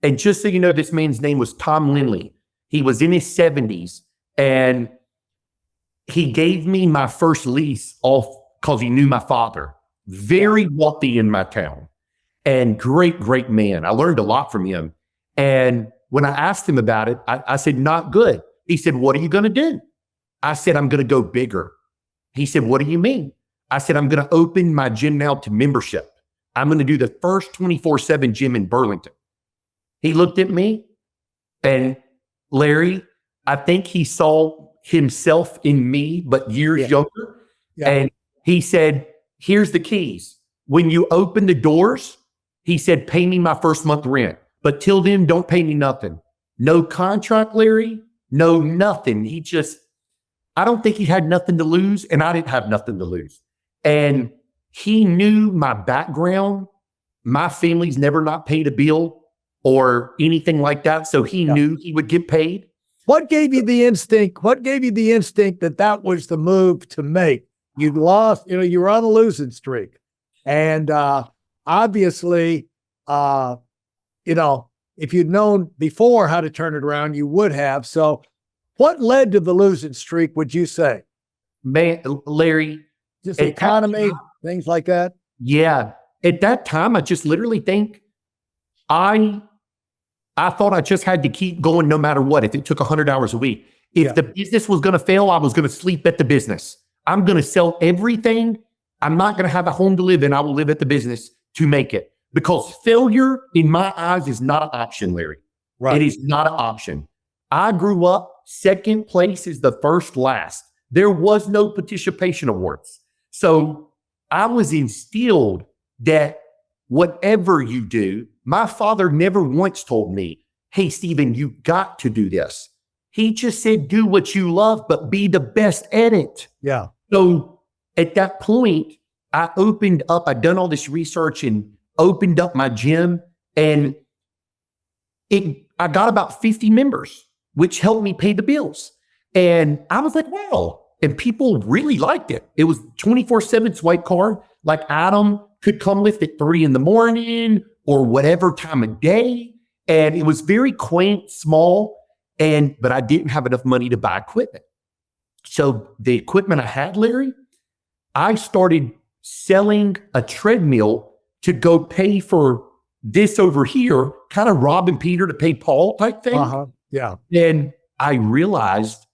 And just so you know, this man's name was Tom Lindley. He was in his 70s, and he gave me my first lease off because he knew my father. Very wealthy in my town, and great man. I learned a lot from him. And when I asked him about it, I said, "Not good." He said, what are you going to do? I said, I'm going to go bigger. He said, what do you mean? I said, I'm going to open my gym now to membership. I'm going to do the first 24/7 gym in Burlington. He looked at me and Larry, I think he saw himself in me, but years younger. Yeah. And he said, here's the keys. When you open the doors, he said, pay me my first month rent. But till then, don't pay me nothing. No contract, Larry. No nothing. I don't think he had nothing to lose, and I didn't have nothing to lose. And he knew my background. My family's never not paid a bill or anything like that. So he knew he would get paid. What gave you the instinct? What gave you the instinct that was the move to make? You'd lost, you were on a losing streak. And obviously, if you'd known before how to turn it around, you would have. So what led to the losing streak, would you say? Man, Larry. Just the economy, things like that? Yeah. At that time, I just literally think I thought I just had to keep going no matter what. If it took 100 hours a week. If the business was going to fail, I was going to sleep at the business. I'm going to sell everything. I'm not going to have a home to live in. I will live at the business to make it. Because failure, in my eyes, is not an option, Larry. Right. It is not an option. I grew up, second place is the first last. There was no participation awards. So I was instilled that whatever you do, my father never once told me, hey, Stephen, you got to do this. He just said, do what you love, but be the best at it. Yeah. So at that point, I'd done all this research and opened up my gym, and I got about 50 members, which helped me pay the bills. And I was like, wow. And people really liked it. It was 24/7 swipe card. Like Adam could come lift at 3 a.m. or whatever time of day. And it was very quaint, small, but I didn't have enough money to buy equipment. So the equipment I had, Larry, I started selling a treadmill to go pay for this over here, kind of robbing Peter to pay Paul type thing. Yeah. And I realized,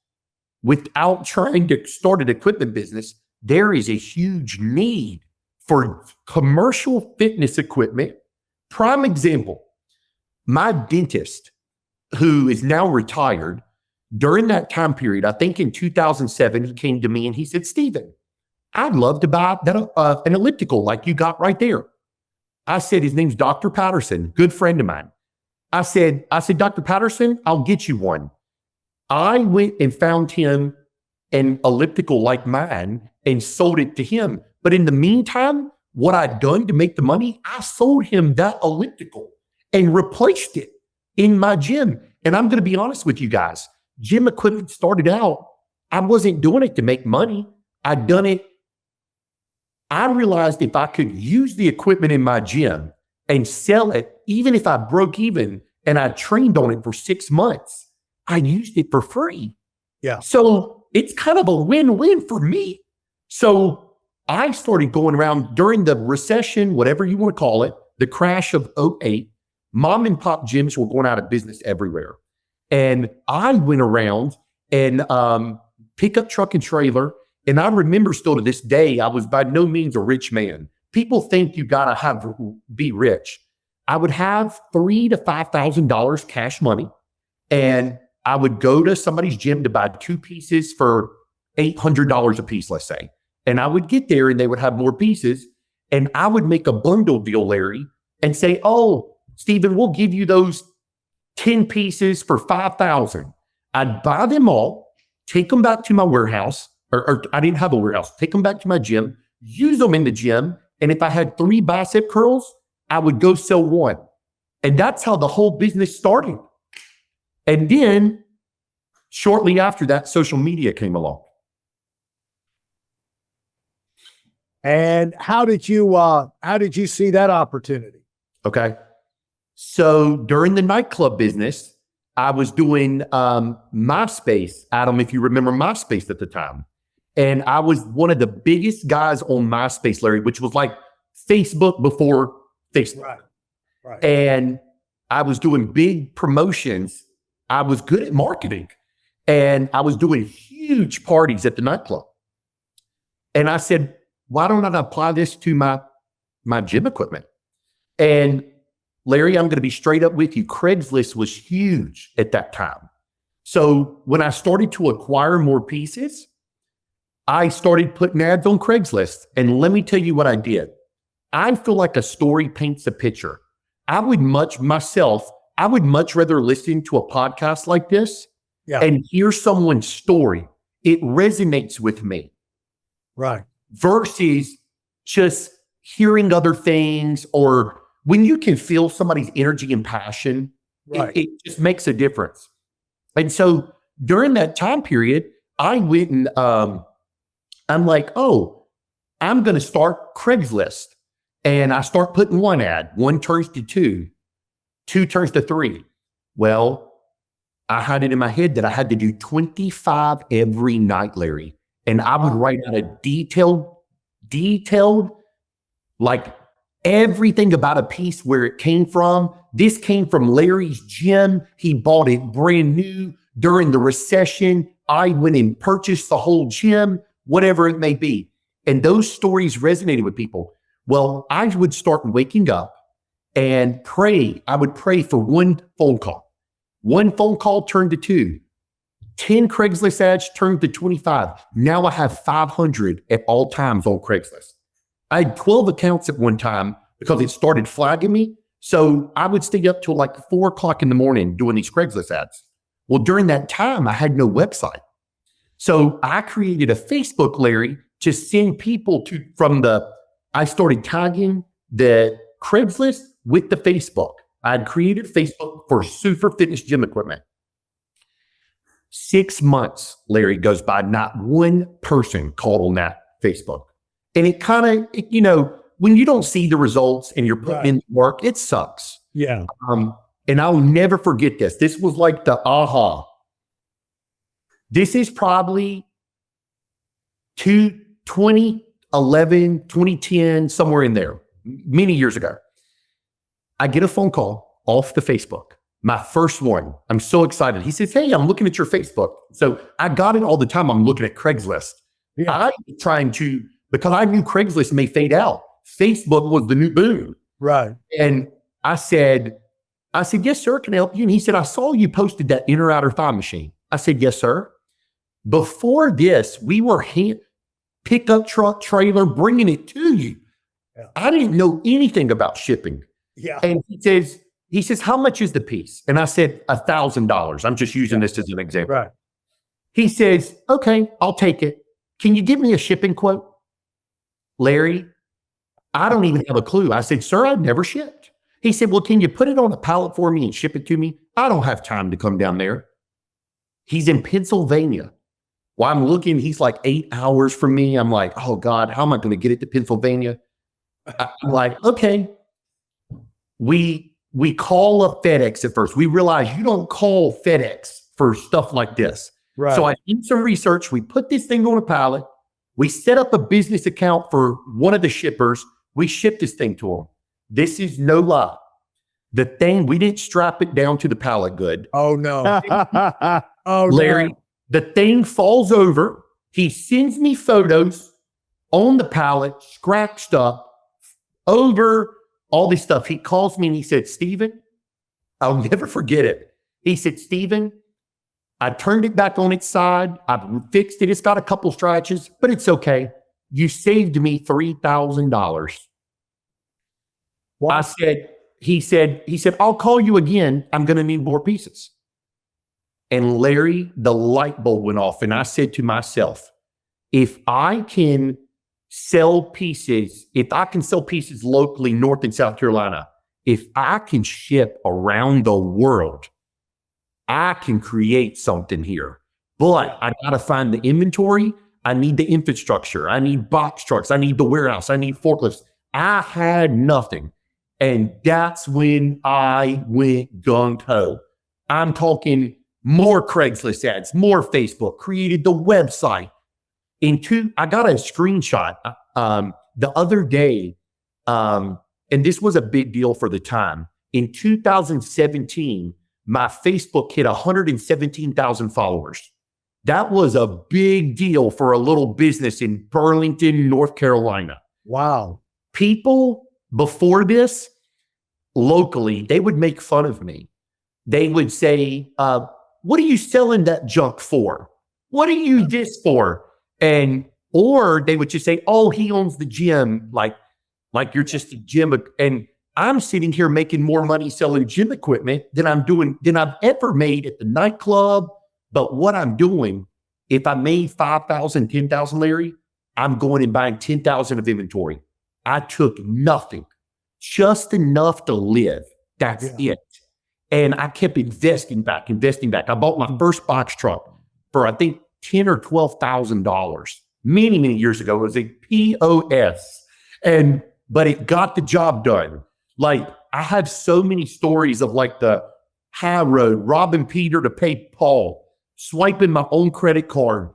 without trying to start an equipment business, there is a huge need for commercial fitness equipment. Prime example, my dentist, who is now retired, during that time period, I think in 2007, he came to me and he said, Stephen, I'd love to buy an elliptical like you got right there. I said, his name's Dr. Patterson, good friend of mine. I said, Dr. Patterson, I'll get you one. I went and found him an elliptical like mine and sold it to him. But in the meantime, what I'd done to make the money, I sold him that elliptical and replaced it in my gym. And I'm going to be honest with you guys, gym equipment started out, I wasn't doing it to make money. I'd done it. I realized if I could use the equipment in my gym and sell it, even if I broke even and I trained on it for 6 months, I used it for free. Yeah. So it's kind of a win-win for me. So I started going around during the recession, whatever you want to call it, the crash of 2008, mom and pop gyms were going out of business everywhere. And I went around and pickup truck and trailer. And I remember still to this day, I was by no means a rich man. People think you got to be rich. I would have $3,000 to $5,000 cash money. And I would go to somebody's gym to buy 2 pieces for $800 a piece, let's say. And I would get there and they would have more pieces. And I would make a bundle deal, Larry, and say, oh, Stephen, we'll give you those 10 pieces for $5,000. I'd buy them all, take them back to my warehouse, or I didn't have a warehouse, take them back to my gym, use them in the gym. And if I had 3 bicep curls, I would go sell 1. And that's how the whole business started. And then shortly after that, social media came along. And how did you see that opportunity? Okay. So during the nightclub business, I was doing MySpace. Adam, if you remember MySpace at the time. And I was one of the biggest guys on MySpace, Larry, which was like Facebook before Facebook. Right. And I was doing big promotions. I was good at marketing. and I was doing huge parties at the nightclub. And I said, why don't I apply this to my gym equipment? And Larry, I'm going to be straight up with you. Craigslist was huge at that time. So when I started to acquire more pieces, I started putting ads on Craigslist. And let me tell you what I did. I feel like a story paints a picture. I would much rather listen to a podcast like this and hear someone's story. It resonates with me. Right. Versus just hearing other things, or when you can feel somebody's energy and passion, it just makes a difference. And so during that time period, I went and I'm like, oh, I'm going to start Craigslist. And I start putting one ad, one turns to two turns to three. Well, I had it in my head that I had to do 25 every night, Larry. And I would write out a detailed, like everything about a piece, where it came from. This came from Larry's gym. He bought it brand new during the recession. I went and purchased the whole gym, whatever it may be. And those stories resonated with people. Well, I would start waking up and pray. I would pray for one phone call. One phone call turned to 2. 10 Craigslist ads turned to 25. Now I have 500 at all times on Craigslist. I had 12 accounts at one time because it started flagging me. So I would stay up till like 4 o'clock in the morning doing these Craigslist ads. Well, during that time, I had no website. So I created a Facebook, Larry, to send people I started tagging the Craigslist with the Facebook. I had created Facebook for Super Fitness gym equipment. 6 months, Larry, goes by, not one person called on that Facebook. And it kind of, when you don't see the results and you're putting in the work, it sucks. Yeah. And I'll never forget this. This was like the aha. This is probably 2011, 2010, somewhere in there, many years ago. I get a phone call off the Facebook. My first one. I'm so excited. He says, hey, I'm looking at your Facebook. So I got it all the time. I'm looking at Craigslist. Yeah. I was trying to, because I knew Craigslist may fade out. Facebook was the new boom. Right. And I said, yes, sir, can I help you? And he said, I saw you posted that inner outer thigh machine. I said, yes, sir. Before this, we were pickup truck trailer bringing it to you. Yeah. I didn't know anything about shipping. Yeah. And he says, how much is the piece? And I said, $1,000. I'm just using this as an example. Right. He says, okay, I'll take it. Can you give me a shipping quote? Larry, I don't even have a clue. I said, sir, I've never shipped. He said, well, can you put it on a pallet for me and ship it to me? I don't have time to come down there. He's in Pennsylvania. While I'm looking, he's like 8 hours from me. I'm like, oh God, how am I going to get it to Pennsylvania? I'm like, okay. We call up FedEx at first. We realize you don't call FedEx for stuff like this. Right. So I did some research. We put this thing on a pallet. We set up a business account for one of the shippers. We shipped this thing to him. This is no lie. The thing, we didn't strap it down to the pallet good. Oh, no. Oh, Larry, no. The thing falls over. He sends me photos on the pallet, scratched up, over all this stuff. He calls me and he said, Stephen, I'll never forget it. He said, Stephen, I turned it back on its side. I fixed it. It's got a couple scratches, but it's okay. You saved me $3,000. Wow. He said, I'll call you again. I'm going to need more pieces. And Larry, the light bulb went off. And I said to myself, if I can sell pieces locally, North and South Carolina, if I can ship around the world, I can create something here. But I got to find the inventory. I need the infrastructure. I need box trucks. I need the warehouse. I need forklifts. I had nothing. And that's when I went gung-ho. I'm talking more Craigslist ads, more Facebook, created the website. I got a screenshot the other day, and this was a big deal for the time. In 2017, my Facebook hit 117,000 followers. That was a big deal for a little business in Burlington, North Carolina. Wow. People before this, locally, they would make fun of me. They would say, what are you selling that junk for? What are you this for? Or they would just say, oh, he owns the gym. Like you're just a gym. And I'm sitting here making more money selling gym equipment than I've ever made at the nightclub. But what I'm doing, if I made 5,000, 10,000, Larry, I'm going and buying 10,000 of inventory. I took nothing, just enough to live. That's it. And I kept investing back. I bought my first box truck for, I think, $10,000 or $12,000 many years ago. It was a POS. But it got the job done. Like, I have so many stories of like the high road, robbing Peter to pay Paul, swiping my own credit card,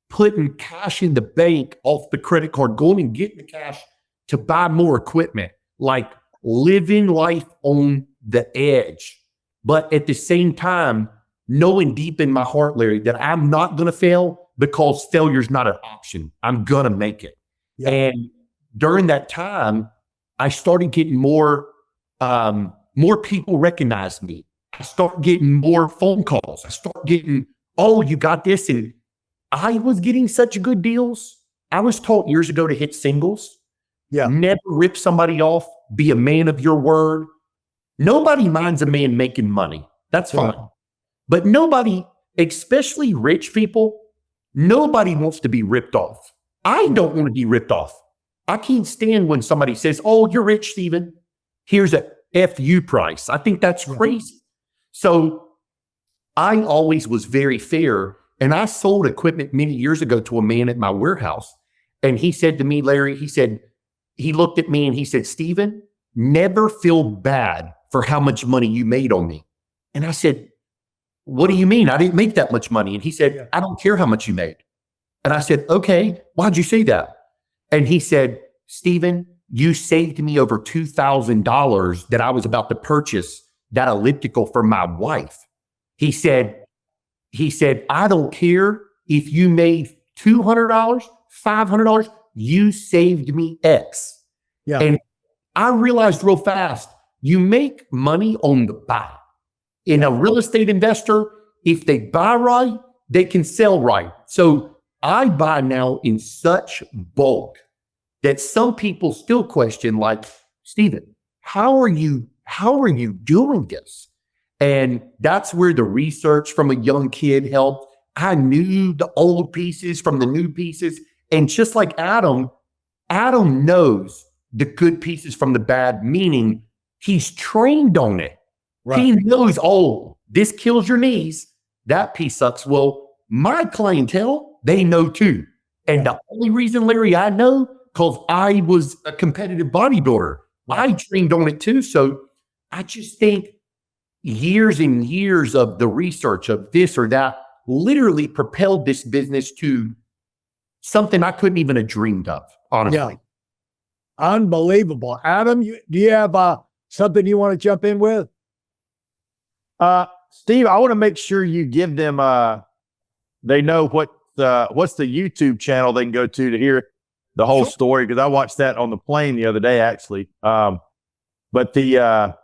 putting cash in the bank off the credit card, going and getting the cash to buy more equipment, like living life on the edge. But at the same time, knowing deep in my heart, Larry, that I'm not going to fail because failure is not an option. I'm going to make it. Yeah. And during that time, I started getting more people recognize me. I start getting more phone calls. I start getting, oh, you got this. And I was getting such good deals. I was taught years ago to hit singles. Yeah. Never rip somebody off. Be a man of your word. Nobody minds a man making money. That's fine. But nobody, especially rich people, nobody wants to be ripped off. I don't want to be ripped off. I can't stand when somebody says, oh, you're rich, Steven. Here's a FU price. I think that's crazy. So I always was very fair. And I sold equipment many years ago to a man at my warehouse. And he said to me, Larry, he looked at me and he said, Steven, never feel bad for how much money you made on me. And I said, what do you mean? I didn't make that much money. And he said, I don't care how much you made. And I said, okay, why'd you say that? And he said, Steven, you saved me over $2,000 that I was about to purchase that elliptical for my wife. He said, I don't care if you made $200, $500, you saved me X. Yeah. And I realized real fast, you make money on the buy. In a real estate investor, if they buy right, they can sell right. So I buy now in such bulk that some people still question, like, Steven, how are you doing this? And that's where the research from a young kid helped. I knew the old pieces from the new pieces. And just like Adam knows the good pieces from the bad, meaning he's trained on it. Right. He knows, oh, this kills your knees. That piece sucks. Well, my clientele, they know too. And the only reason, Larry, I know, because I was a competitive bodybuilder. I trained on it too. So I just think years and years of the research of this or that literally propelled this business to something I couldn't even have dreamed of, honestly. Yeah. Unbelievable. Adam, do you have something you want to jump in with? Steve, I want to make sure you give them, they know what's the YouTube channel they can go to hear the whole story. Cause I watched that on the plane the other day, actually. But what's your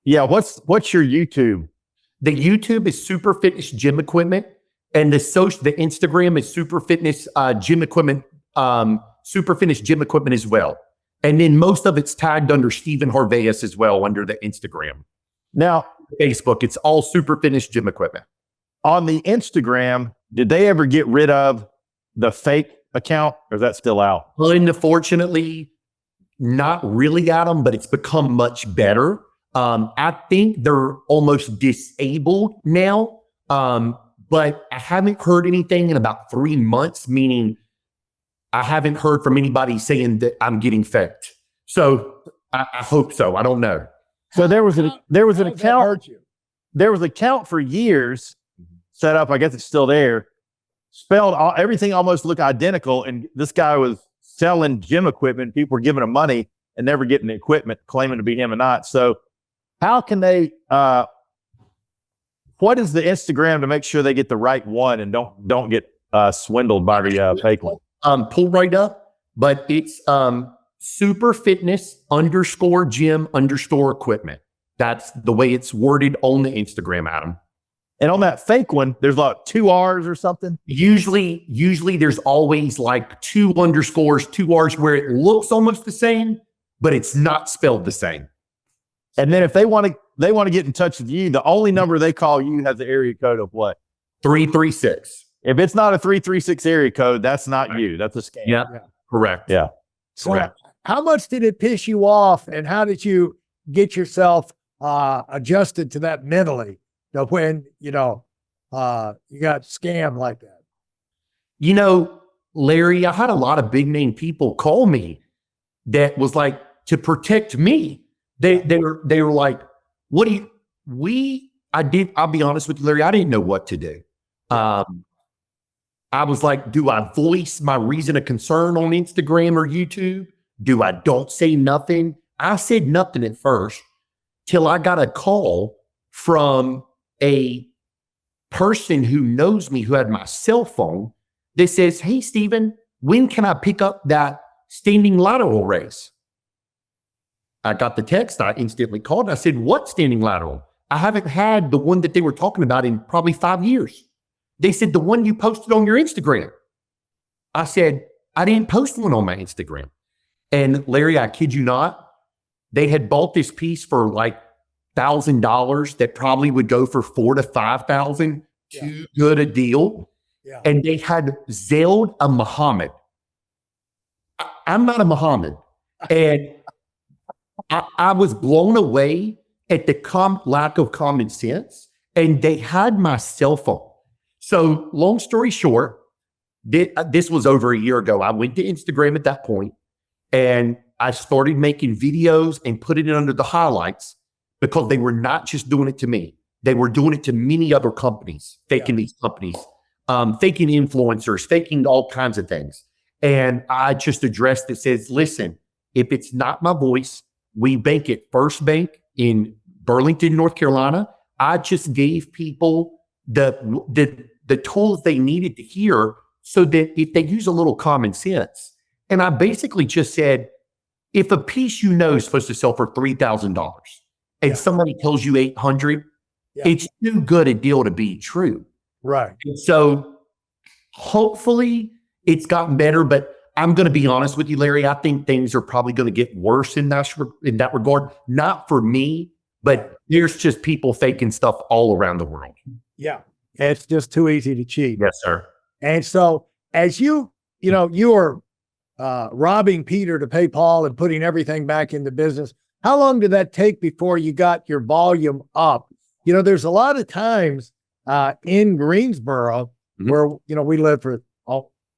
YouTube? The YouTube is Super Fitness Gym Equipment, and the Instagram is Super Fitness Gym Equipment, Super Fitness Gym Equipment as well. And then most of it's tagged under Stephen Harveus as well under the Instagram. Now, Facebook, it's all Super Fitness Gym Equipment. On the Instagram, did they ever get rid of the fake account, or is that still out? Well, and not really, Adam, but it's become much better. I think they're almost disabled now, but I haven't heard anything in about 3 months, meaning I haven't heard from anybody saying that I'm getting faked. So I hope so. I don't know. So there was an account. There was an account for years set up. I guess it's still there. Spelled everything almost looked identical, and this guy was selling gym equipment. People were giving him money and never getting the equipment, claiming to be him and not. So how can they what is the Instagram to make sure they get the right one and don't get swindled by the fake one? Pull right up, but it's super fitness _ gym _ equipment. That's the way it's worded on the Instagram, Adam. And on that fake one, there's like 2 R's or something. Usually there's always like 2 underscores, 2 R's where it looks almost the same, but it's not spelled the same. And then if they want to get in touch with you, the only number they call you has the area code of what? 336. If it's not a 336 area code, that's not you. That's a scam. Yeah. Correct. Yeah. So how much did it piss you off, and how did you get yourself adjusted to that mentally? When, you got scammed like that? Larry, I had a lot of big name people call me that was like, to protect me. They were like, what do you, I'll be honest with you, Larry, I didn't know what to do. I was like, do I voice my reason of concern on Instagram or YouTube? Do I don't say nothing? I said nothing at first till I got a call from a person who knows me, who had my cell phone, that says, hey, Stephen, when can I pick up that standing lateral race? I got the text. I instantly called. I said, what standing lateral? I haven't had the one that they were talking about in probably 5 years. They said, the one you posted on your Instagram. I said, I didn't post one on my Instagram. And Larry, I kid you not, they had bought this piece for like $1,000 that probably would go for $4,000 to $5,000. Too good a deal. Yeah. And they had Zailed a Muhammad. I'm not a Muhammad. And I was blown away at the lack of common sense. And they had my cell phone. So long story short, this was over a year ago. I went to Instagram at that point, and I started making videos and putting it under the highlights, because they were not just doing it to me. They were doing it to many other companies, faking these companies, faking influencers, faking all kinds of things. And I just addressed it, says, listen, if it's not my voice, we bank at First Bank in Burlington, North Carolina. I just gave people the tools they needed to hear, so that if they use a little common sense. And I basically just said, if a piece is supposed to sell for $3,000 and somebody tells you 800, it's too good a deal to be true. Right. And so hopefully it's gotten better, but I'm going to be honest with you, Larry. I think things are probably going to get worse in that regard. Not for me, but there's just people faking stuff all around the world. Yeah. It's just too easy to cheat. Yes, sir. And so as you are robbing Peter to pay Paul and putting everything back into business, how long did that take before you got your volume up? There's a lot of times in Greensboro where, we lived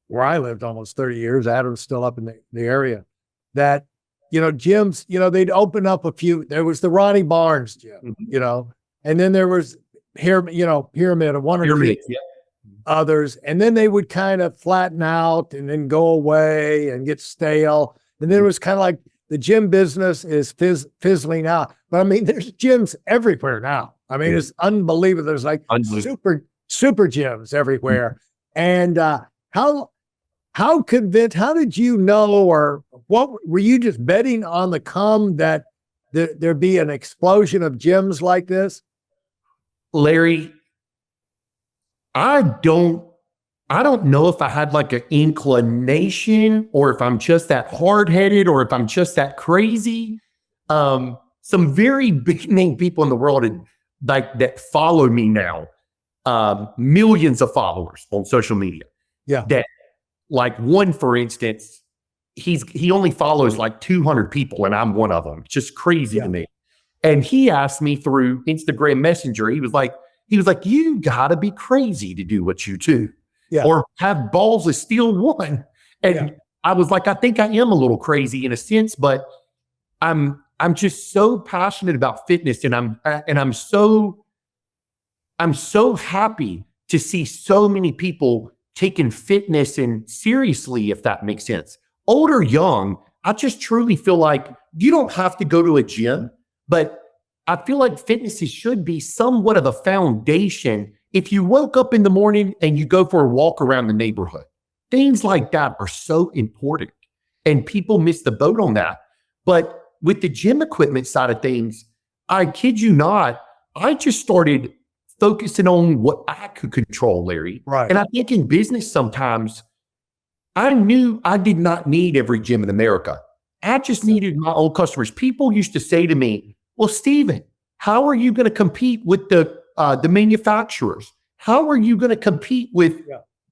where I lived almost 30 years. Adam's still up in the area, that, gyms, they'd open up a few. There was the Ronnie Barnes gym, and then there was Pyramid of one or two others. And then they would kind of flatten out and then go away and get stale. And then it was kind of like the gym business is fizzling out. But I mean, there's gyms everywhere now. I mean, it's unbelievable. There's like super gyms everywhere. And how did you know, or what were you just betting on the come that there'd be an explosion of gyms like this? Larry, I don't know if I had like an inclination, or if I'm just that hard-headed, or if I'm just that crazy. Some very big name people in the world that follow me now, millions of followers on social media. Yeah. That, like, one, for instance, he only follows like 200 people, and I'm one of them. It's just crazy to me. And he asked me through Instagram Messenger, he was like, you gotta be crazy to do what you do, or have balls of steel one. And I was like, I think I am a little crazy in a sense, but I'm just so passionate about fitness, and I'm so happy to see so many people taking fitness and seriously, if that makes sense. Old or young, I just truly feel like you don't have to go to a gym, but I feel like fitness should be somewhat of a foundation. If you woke up in the morning and you go for a walk around the neighborhood, things like that are so important. And people miss the boat on that. But with the gym equipment side of things, I kid you not, I just started focusing on what I could control, Larry. Right. And I think in business sometimes, I knew I did not need every gym in America. I just needed my own customers. People used to say to me, well, Stephen, how are you going to compete with the manufacturers? How are you going to compete with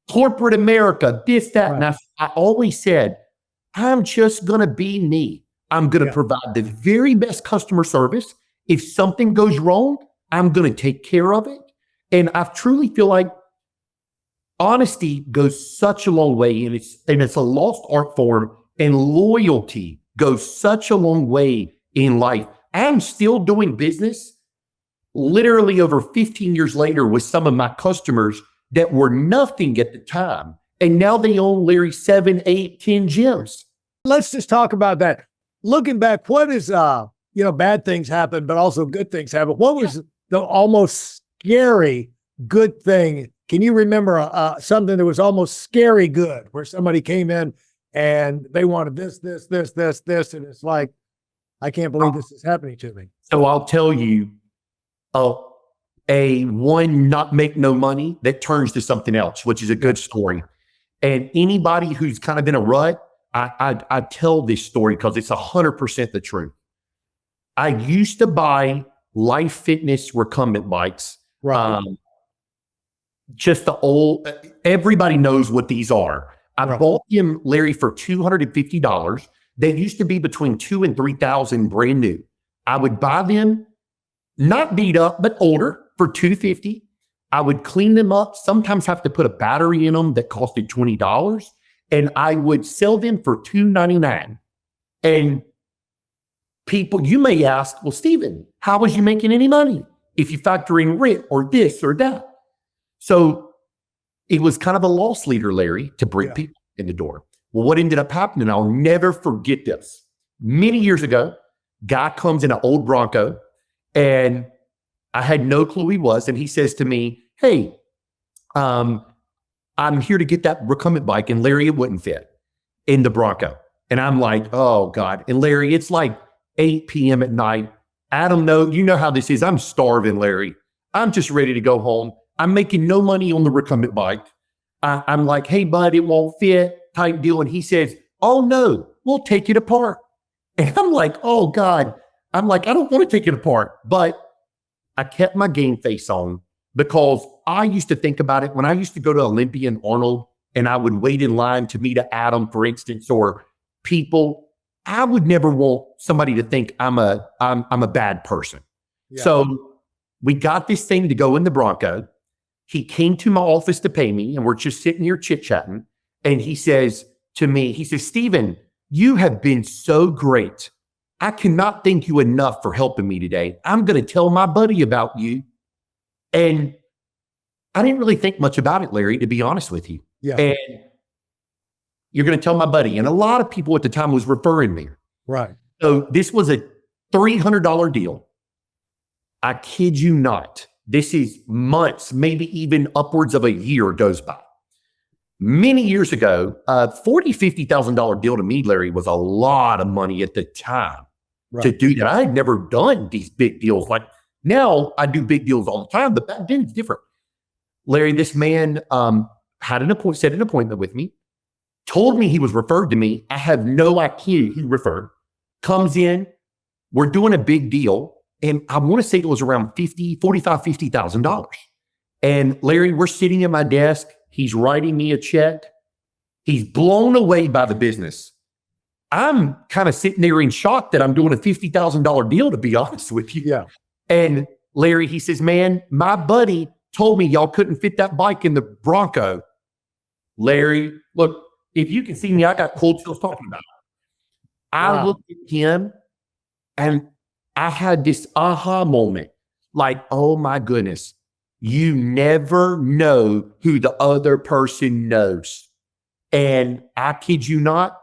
corporate America, this, that? Right. And I always said, I'm just going to be me. I'm going to provide the very best customer service. If something goes wrong, I'm going to take care of it. And I truly feel like honesty goes such a long way, and it's a lost art form, and loyalty goes such a long way in life. I'm still doing business literally over 15 years later with some of my customers that were nothing at the time. And now they own, Larry, 7, 8, 10 gyms. Let's just talk about that. Looking back, what is, bad things happen, but also good things happen. What was the almost scary good thing? Can you remember something that was almost scary good, where somebody came in and they wanted this, and it's like, I can't believe this is happening to me. So I'll tell you, a one not make no money that turns to something else, which is a good story. And anybody who's kind of in a rut, I tell this story because it's 100% the truth. I used to buy Life Fitness recumbent bikes. Right. Just the old, everybody knows what these are. I bought them, Larry, for $250. They used to be between $2,000 and $3,000 brand new. I would buy them, not beat up, but older, for $250. I would clean them up, sometimes have to put a battery in them that costed $20. And I would sell them for $299. And people, you may ask, well, Stephen, how was you making any money if you factor in rent or this or that? So it was kind of a loss leader, Larry, to bring people in the door. Well, what ended up happening, I'll never forget this. Many years ago, guy comes in an old Bronco, and I had no clue who he was. And he says to me, hey, I'm here to get that recumbent bike. And Larry, it wouldn't fit in the Bronco. And I'm like, oh God. And Larry, it's like 8 p.m. at night. Adam, no, you know how this is. I'm starving, Larry. I'm just ready to go home. I'm making no money on the recumbent bike. I'm like, hey, bud, it won't fit type deal. And he says, oh no, we'll take it apart. And I'm like, oh God. I'm like, I don't want to take it apart. But I kept my game face on, because I used to think about it when I used to go to Olympia and Arnold, and I would wait in line to meet an Adam, for instance, or people. I would never want somebody to think I'm a bad person. Yeah. So we got this thing to go in the Bronco. He came to my office to pay me, and we're just sitting here chit-chatting. And he says to me, he says, Stephen, you have been so great. I cannot thank you enough for helping me today. I'm going to tell my buddy about you. And I didn't really think much about it, Larry, to be honest with you. Yeah. And you're going to tell my buddy. And a lot of people at the time was referring me. Right. So this was a $300 deal. I kid you not. This is months, maybe even upwards of a year goes by. Many years ago, $40,000, $50,000 deal to me, Larry, was a lot of money at the time to do that. I had never done these big deals. Like now I do big deals all the time, but back then it's different. Larry, this man set an appointment with me, told me he was referred to me. I have no idea he referred. Comes in, we're doing a big deal. And I want to say it was around $50,000. And Larry, we're sitting at my desk. He's writing me a check. He's blown away by the business. I'm kind of sitting there in shock that I'm doing a $50,000 deal, to be honest with you. Yeah. And Larry, he says, man, my buddy told me y'all couldn't fit that bike in the Bronco. Larry, look, if you can see me, I got cold chills talking about it. I looked at him and I had this aha moment, like, oh my goodness, you never know who the other person knows. And I kid you not,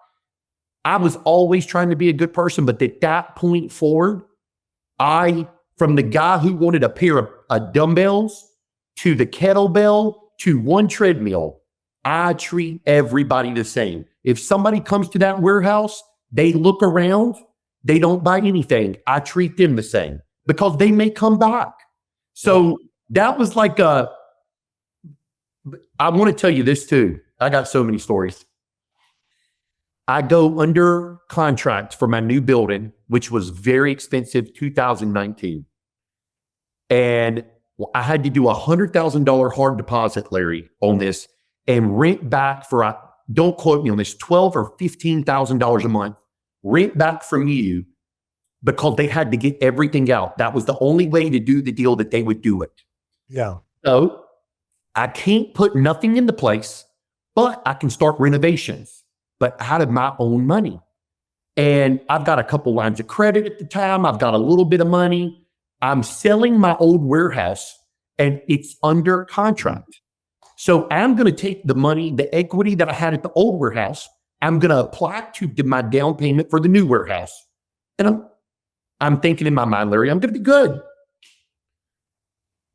I was always trying to be a good person, but at that point forward, I from the guy who wanted a pair of dumbbells to the kettlebell to one treadmill. I treat everybody the same. If somebody comes to that warehouse, they look around, they don't buy anything. I treat them the same because they may come back. So that was like I want to tell you this too. I got so many stories. I go under contract for my new building, which was very expensive, 2019. And I had to do $100,000 hard deposit, Larry, on this and rent back for, don't quote me on this, $12,000 or $15,000 a month, rent back from you because they had to get everything out. That was the only way to do the deal that they would do it. Yeah. So I can't put nothing into place, but I can start renovations, but out of my own money. And I've got a couple lines of credit at the time. I've got a little bit of money. I'm selling my old warehouse and it's under contract. So I'm going to take the money, the equity that I had at the old warehouse, I'm going to apply to my down payment for the new warehouse. And I'm thinking in my mind, Larry, I'm going to be good.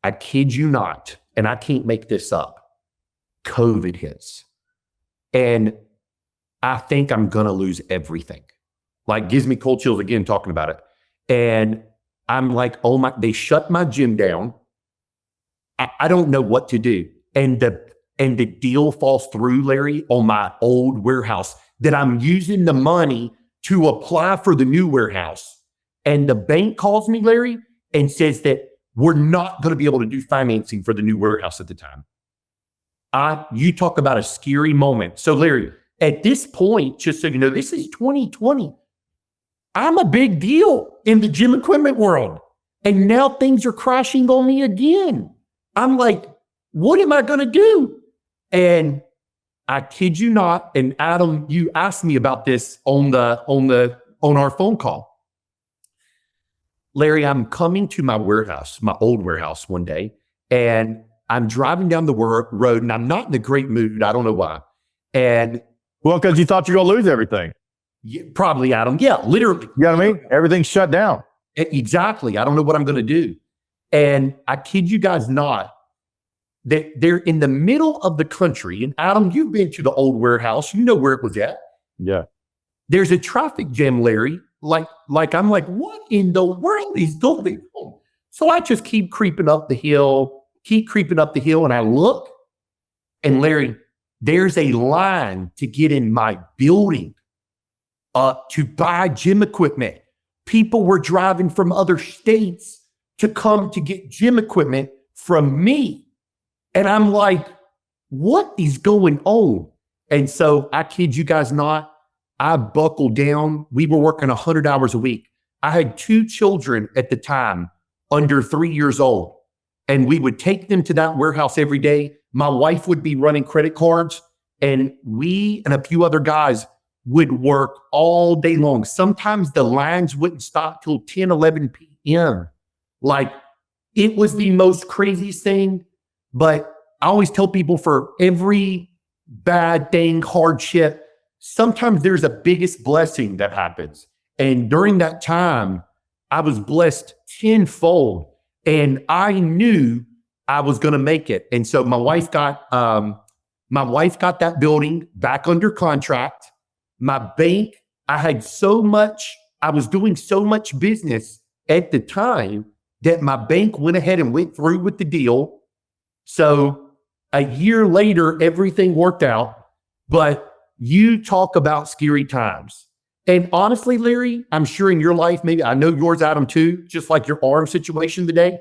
I kid you not, and I can't make this up. COVID hits. And I think I'm going to lose everything. Like, gives me cold chills again talking about it. And I'm like, oh my, they shut my gym down. I don't know what to do. And the deal falls through, Larry, on my old warehouse that I'm using the money to apply for the new warehouse. And the bank calls me, Larry, and says that we're not going to be able to do financing for the new warehouse at the time. You talk about a scary moment. So, Larry, at this point, just so you know, this is 2020. I'm a big deal in the gym equipment world. And now things are crashing on me again. I'm like, what am I going to do? And I kid you not. And Adam, you asked me about this on our phone call. Larry, I'm coming to my warehouse, my old warehouse one day, and I'm driving down the road and I'm not in a great mood. I don't know why. And well, because you thought you were going to lose everything. Yeah, probably, Adam. Yeah, literally. You know what I mean? Everything's shut down. Exactly. I don't know what I'm going to do. And I kid you guys not, that they're in the middle of the country. And Adam, you've been to the old warehouse. You know where it was at. Yeah. There's a traffic jam, Larry. Like I'm like, what in the world is going on? So I just keep creeping up the hill, and I look, and Larry, there's a line to get in my building to buy gym equipment. People were driving from other states to come to get gym equipment from me. And I'm like, what is going on? And so I kid you guys not, I buckled down. We were working 100 hours a week. I had 2 children at the time, under 3 years old. And we would take them to that warehouse every day. My wife would be running credit cards, and we and a few other guys would work all day long. Sometimes the lines wouldn't stop till 10, 11 p.m. Like, it was the most craziest thing. But I always tell people, for every bad thing, hardship, sometimes there's a biggest blessing that happens. And during that time, I was blessed tenfold, and I knew I was going to make it. And so my wife got that building back under contract. My bank, I was doing so much business at the time that my bank went ahead and went through with the deal. So a year later, everything worked out. But you talk about scary times. And honestly, Larry, I'm sure in your life, maybe I know yours, Adam, too, just like your arm situation today,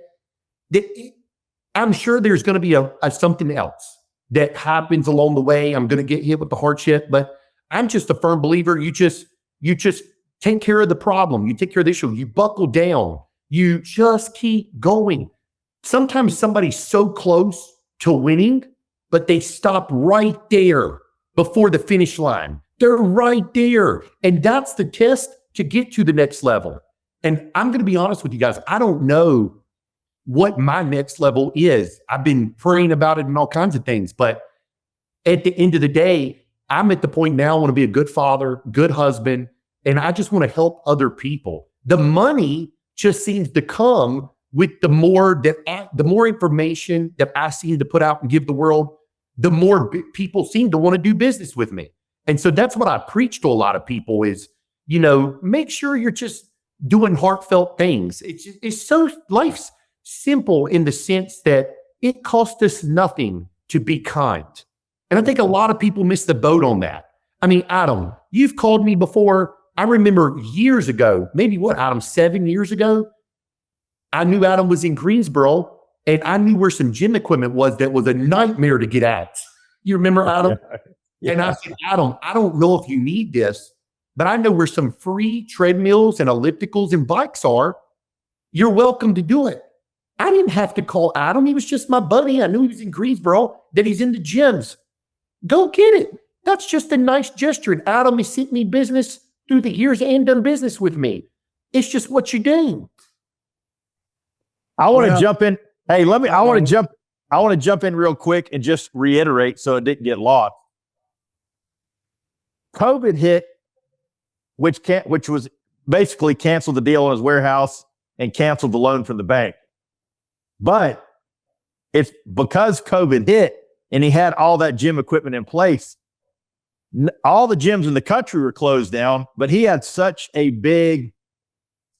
I'm sure there's going to be a something else that happens along the way. I'm going to get hit with the hardship, but I'm just a firm believer. You just take care of the problem. You take care of the issue. You buckle down. You just keep going. Sometimes somebody's so close to winning, but they stop right there before the finish line. They're right there. And that's the test to get to the next level. And I'm going to be honest with you guys. I don't know what my next level is. I've been praying about it and all kinds of things. But at the end of the day, I'm at the point now I want to be a good father, good husband, and I just want to help other people. The money just seems to come with the more information that I seem to put out and give the world, the more people seem to want to do business with me. And so that's what I preach to a lot of people is, make sure you're just doing heartfelt things. Life's simple in the sense that it costs us nothing to be kind. And I think a lot of people miss the boat on that. I mean, Adam, you've called me before. I remember years ago, maybe Adam, 7 years ago, I knew Adam was in Greensboro and I knew where some gym equipment was that was a nightmare to get at. You remember, Adam? Yeah. And I said, Adam, I don't know if you need this, but I know where some free treadmills and ellipticals and bikes are. You're welcome to do it. I didn't have to call Adam. He was just my buddy. I knew he was in Greensboro, that he's in the gyms. Go get it. That's just a nice gesture. And Adam has sent me business through the years and done business with me. It's just what you do. I want to jump in. Hey, I want to jump in real quick and just reiterate so it didn't get lost. COVID hit, which was basically canceled the deal on his warehouse and canceled the loan from the bank. But it's because COVID hit and he had all that gym equipment in place. All the gyms in the country were closed down, but he had such a big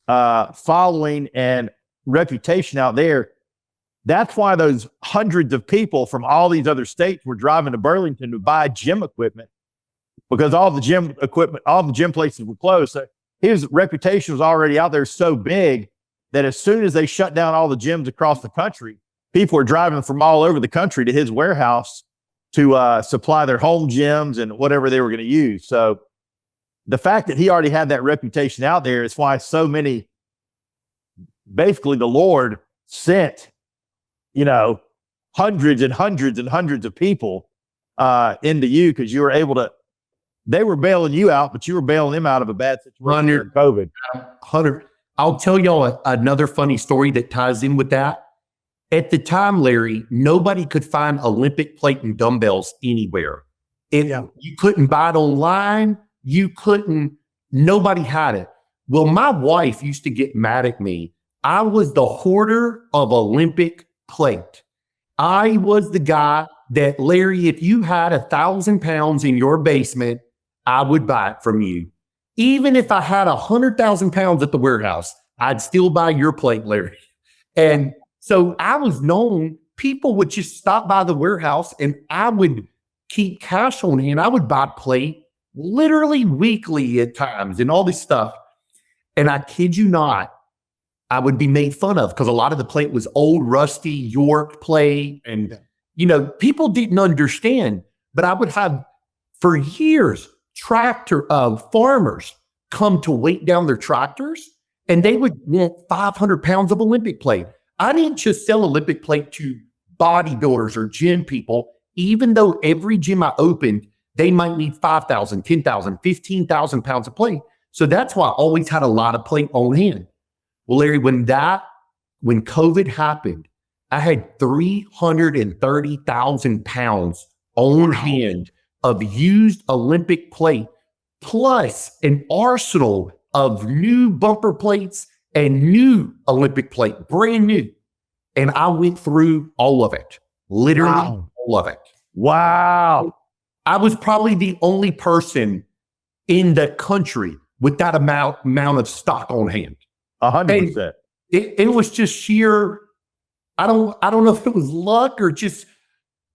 following and reputation out there. That's why those hundreds of people from all these other states were driving to Burlington to buy gym equipment, because all the gym places were closed. So his reputation was already out there so big that as soon as they shut down all the gyms across the country, people were driving from all over the country to his warehouse to supply their home gyms and whatever they were going to use. So the fact that he already had that reputation out there is why so many, basically the Lord sent, hundreds and hundreds and hundreds of people into you, because you were able to, they were bailing you out, but you were bailing them out of a bad situation during COVID. 100. I'll tell y'all another funny story that ties in with that. At the time, Larry, nobody could find Olympic plate and dumbbells anywhere. You couldn't buy it online. Nobody had it. Well, my wife used to get mad at me. I was the hoarder of Olympic plate. I was the guy that, Larry, if you had 1,000 pounds in your basement, I would buy it from you. Even if I had 100,000 pounds at the warehouse, I'd still buy your plate, Larry. And so I was known, people would just stop by the warehouse and I would keep cash on hand. I would buy plate literally weekly at times and all this stuff. And I kid you not, I would be made fun of because a lot of the plate was old, rusty York plate. And, people didn't understand, but I would have for years farmers come to weight down their tractors and they would want 500 pounds of Olympic plate. I didn't just sell Olympic plate to bodybuilders or gym people, even though every gym I opened, they might need 5,000, 10,000, 15,000 pounds of plate. So that's why I always had a lot of plate on hand. Well, Larry, when COVID happened, I had 330,000 pounds on hand of used Olympic plate, plus an arsenal of new bumper plates and new Olympic plate, brand new. And I went through all of it, literally all of it. Wow. I was probably the only person in the country with that amount of stock on hand. 100%. It was just sheer, I don't know if it was luck or just,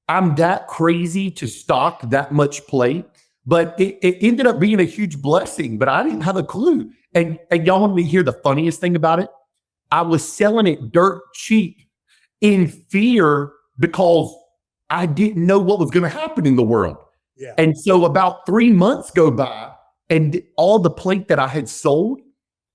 I'm that crazy to stock that much plate, but it ended up being a huge blessing, but I didn't have a clue. And y'all want me to hear the funniest thing about it? I was selling it dirt cheap in fear because I didn't know what was going to happen in the world. Yeah. And so about 3 months go by and all the plate that I had sold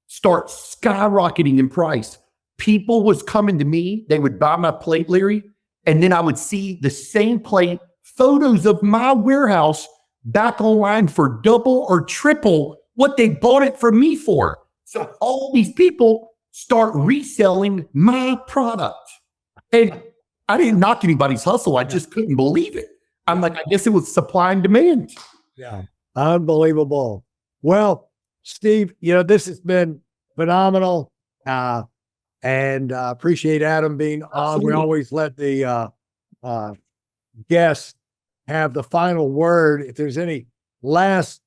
starts skyrocketing in price. People was coming to me. They would buy my plate, Larry, and then I would see the same plate, photos of my warehouse back online for double or triple what they bought it from me for. So all these people start reselling my product. And I didn't knock anybody's hustle. I just couldn't believe it. I'm like, I guess it was supply and demand. Yeah. Unbelievable. Well, Steve, this has been phenomenal. And appreciate Adam being on. Absolutely. We always let the guests have the final word. If there's any last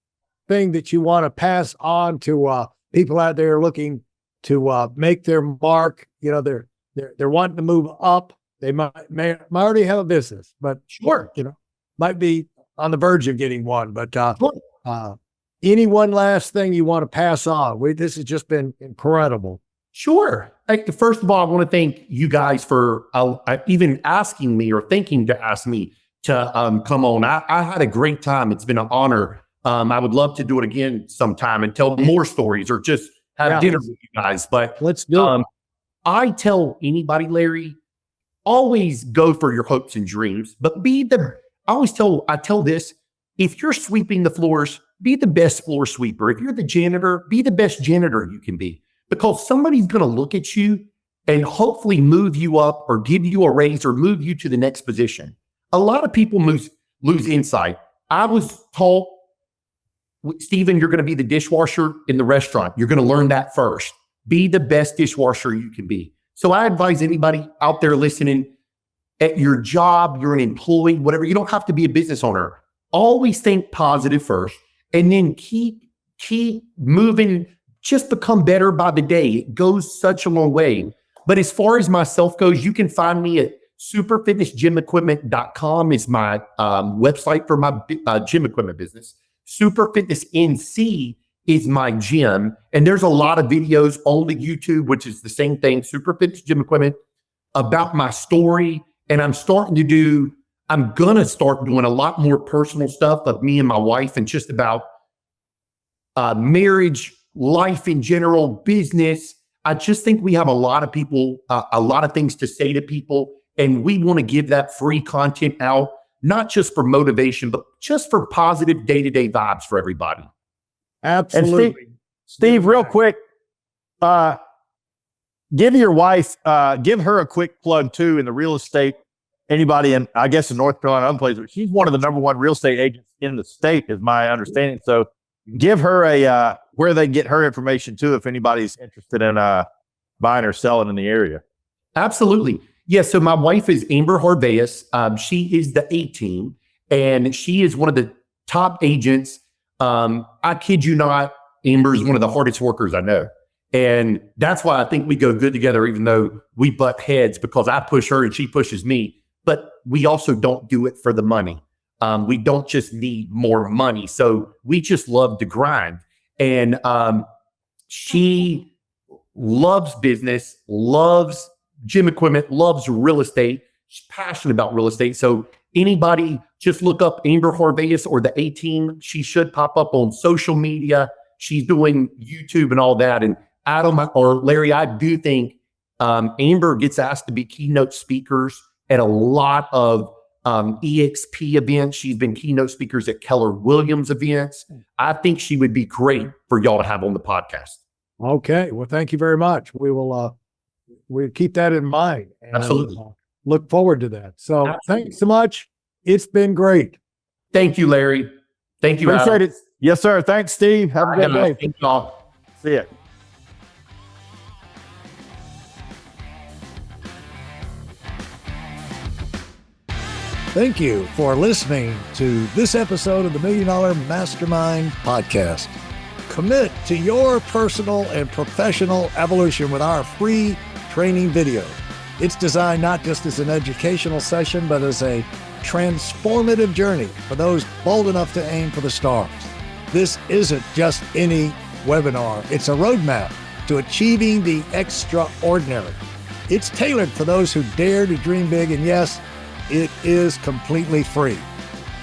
thing that you want to pass on to people out there looking to make their mark, they're wanting to move up. They might already have a business, but Sure. might be on the verge of getting one. But Sure. any one last thing you want to pass on? This has just been incredible. Sure. First of all, I want to thank you guys for even asking me or thinking to ask me to come on. I had a great time. It's been an honor. I would love to do it again sometime and tell more stories or just have dinner with you guys. But let's do it. I tell anybody, Larry, always go for your hopes and dreams, but I tell this, if you're sweeping the floors, be the best floor sweeper. If you're the janitor, be the best janitor you can be, because somebody's going to look at you and hopefully move you up or give you a raise or move you to the next position. A lot of people lose insight. I was taught, Stephen, you're going to be the dishwasher in the restaurant. You're going to learn that first. Be the best dishwasher you can be. So I advise anybody out there listening, at your job, you're an employee, whatever, you don't have to be a business owner. Always think positive first, and then keep moving. Just become better by the day. It goes such a long way. But as far as myself goes, you can find me at superfitnessgymequipment.com is my website for my gym equipment business. Superfitness NC is my gym. And there's a lot of videos on the YouTube, which is the same thing, Superfitness Gym Equipment, about my story. And I'm going to start doing a lot more personal stuff of me and my wife and just about marriage, life in general, business. I just think we have a lot of people, a lot of things to say to people. And we want to give that free content out, not just for motivation, but just for positive day-to-day vibes for everybody. Absolutely. And Steve, real quick, give your wife, give her a quick plug too in the real estate. Anybody in, I guess, in North Carolina, other places, she's one of the number one real estate agents in the state, is my understanding. So give her where they get her information too, if anybody's interested in buying or selling in the area. Absolutely. Yeah. So my wife is Amber Harveas. She is the A team, and she is one of the top agents. I kid you not, Amber is one of the hardest workers I know. And that's why I think we go good together, even though we butt heads, because I push her and she pushes me. But we also don't do it for the money. We don't just need more money. So we just love to grind. And she loves business, loves gym equipment, loves real estate. She's passionate about real estate. So anybody, just look up Amber Harveas or the A Team. She should pop up on social media. She's doing YouTube and all that. And Adam or Larry, I do think Amber gets asked to be keynote speakers at a lot of EXP events. She's been keynote speakers at Keller Williams events. I think she would be great for y'all to have on the podcast. Okay. Well, thank you very much. We'll keep that in mind. And, Absolutely. Look forward to that. So Thanks so much. It's been great. Thank you, Larry. Thank you, Appreciate Adam. it. Yes, sir. Thanks, Steve. Have a good day. Thank y'all. See ya. Thank you for listening to this episode of the $1 Million Mastermind Podcast. Commit to your personal and professional evolution with our free training video. It's designed not just as an educational session, but as a transformative journey for those bold enough to aim for the stars. This isn't just any webinar. It's a roadmap to achieving the extraordinary. It's tailored for those who dare to dream big, and yes, it is completely free.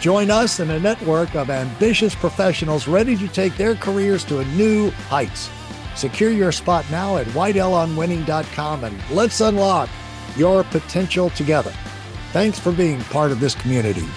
Join us in a network of ambitious professionals ready to take their careers to a new heights. Secure your spot now at whitelonwinning.com, and let's unlock your potential together. Thanks for being part of this community.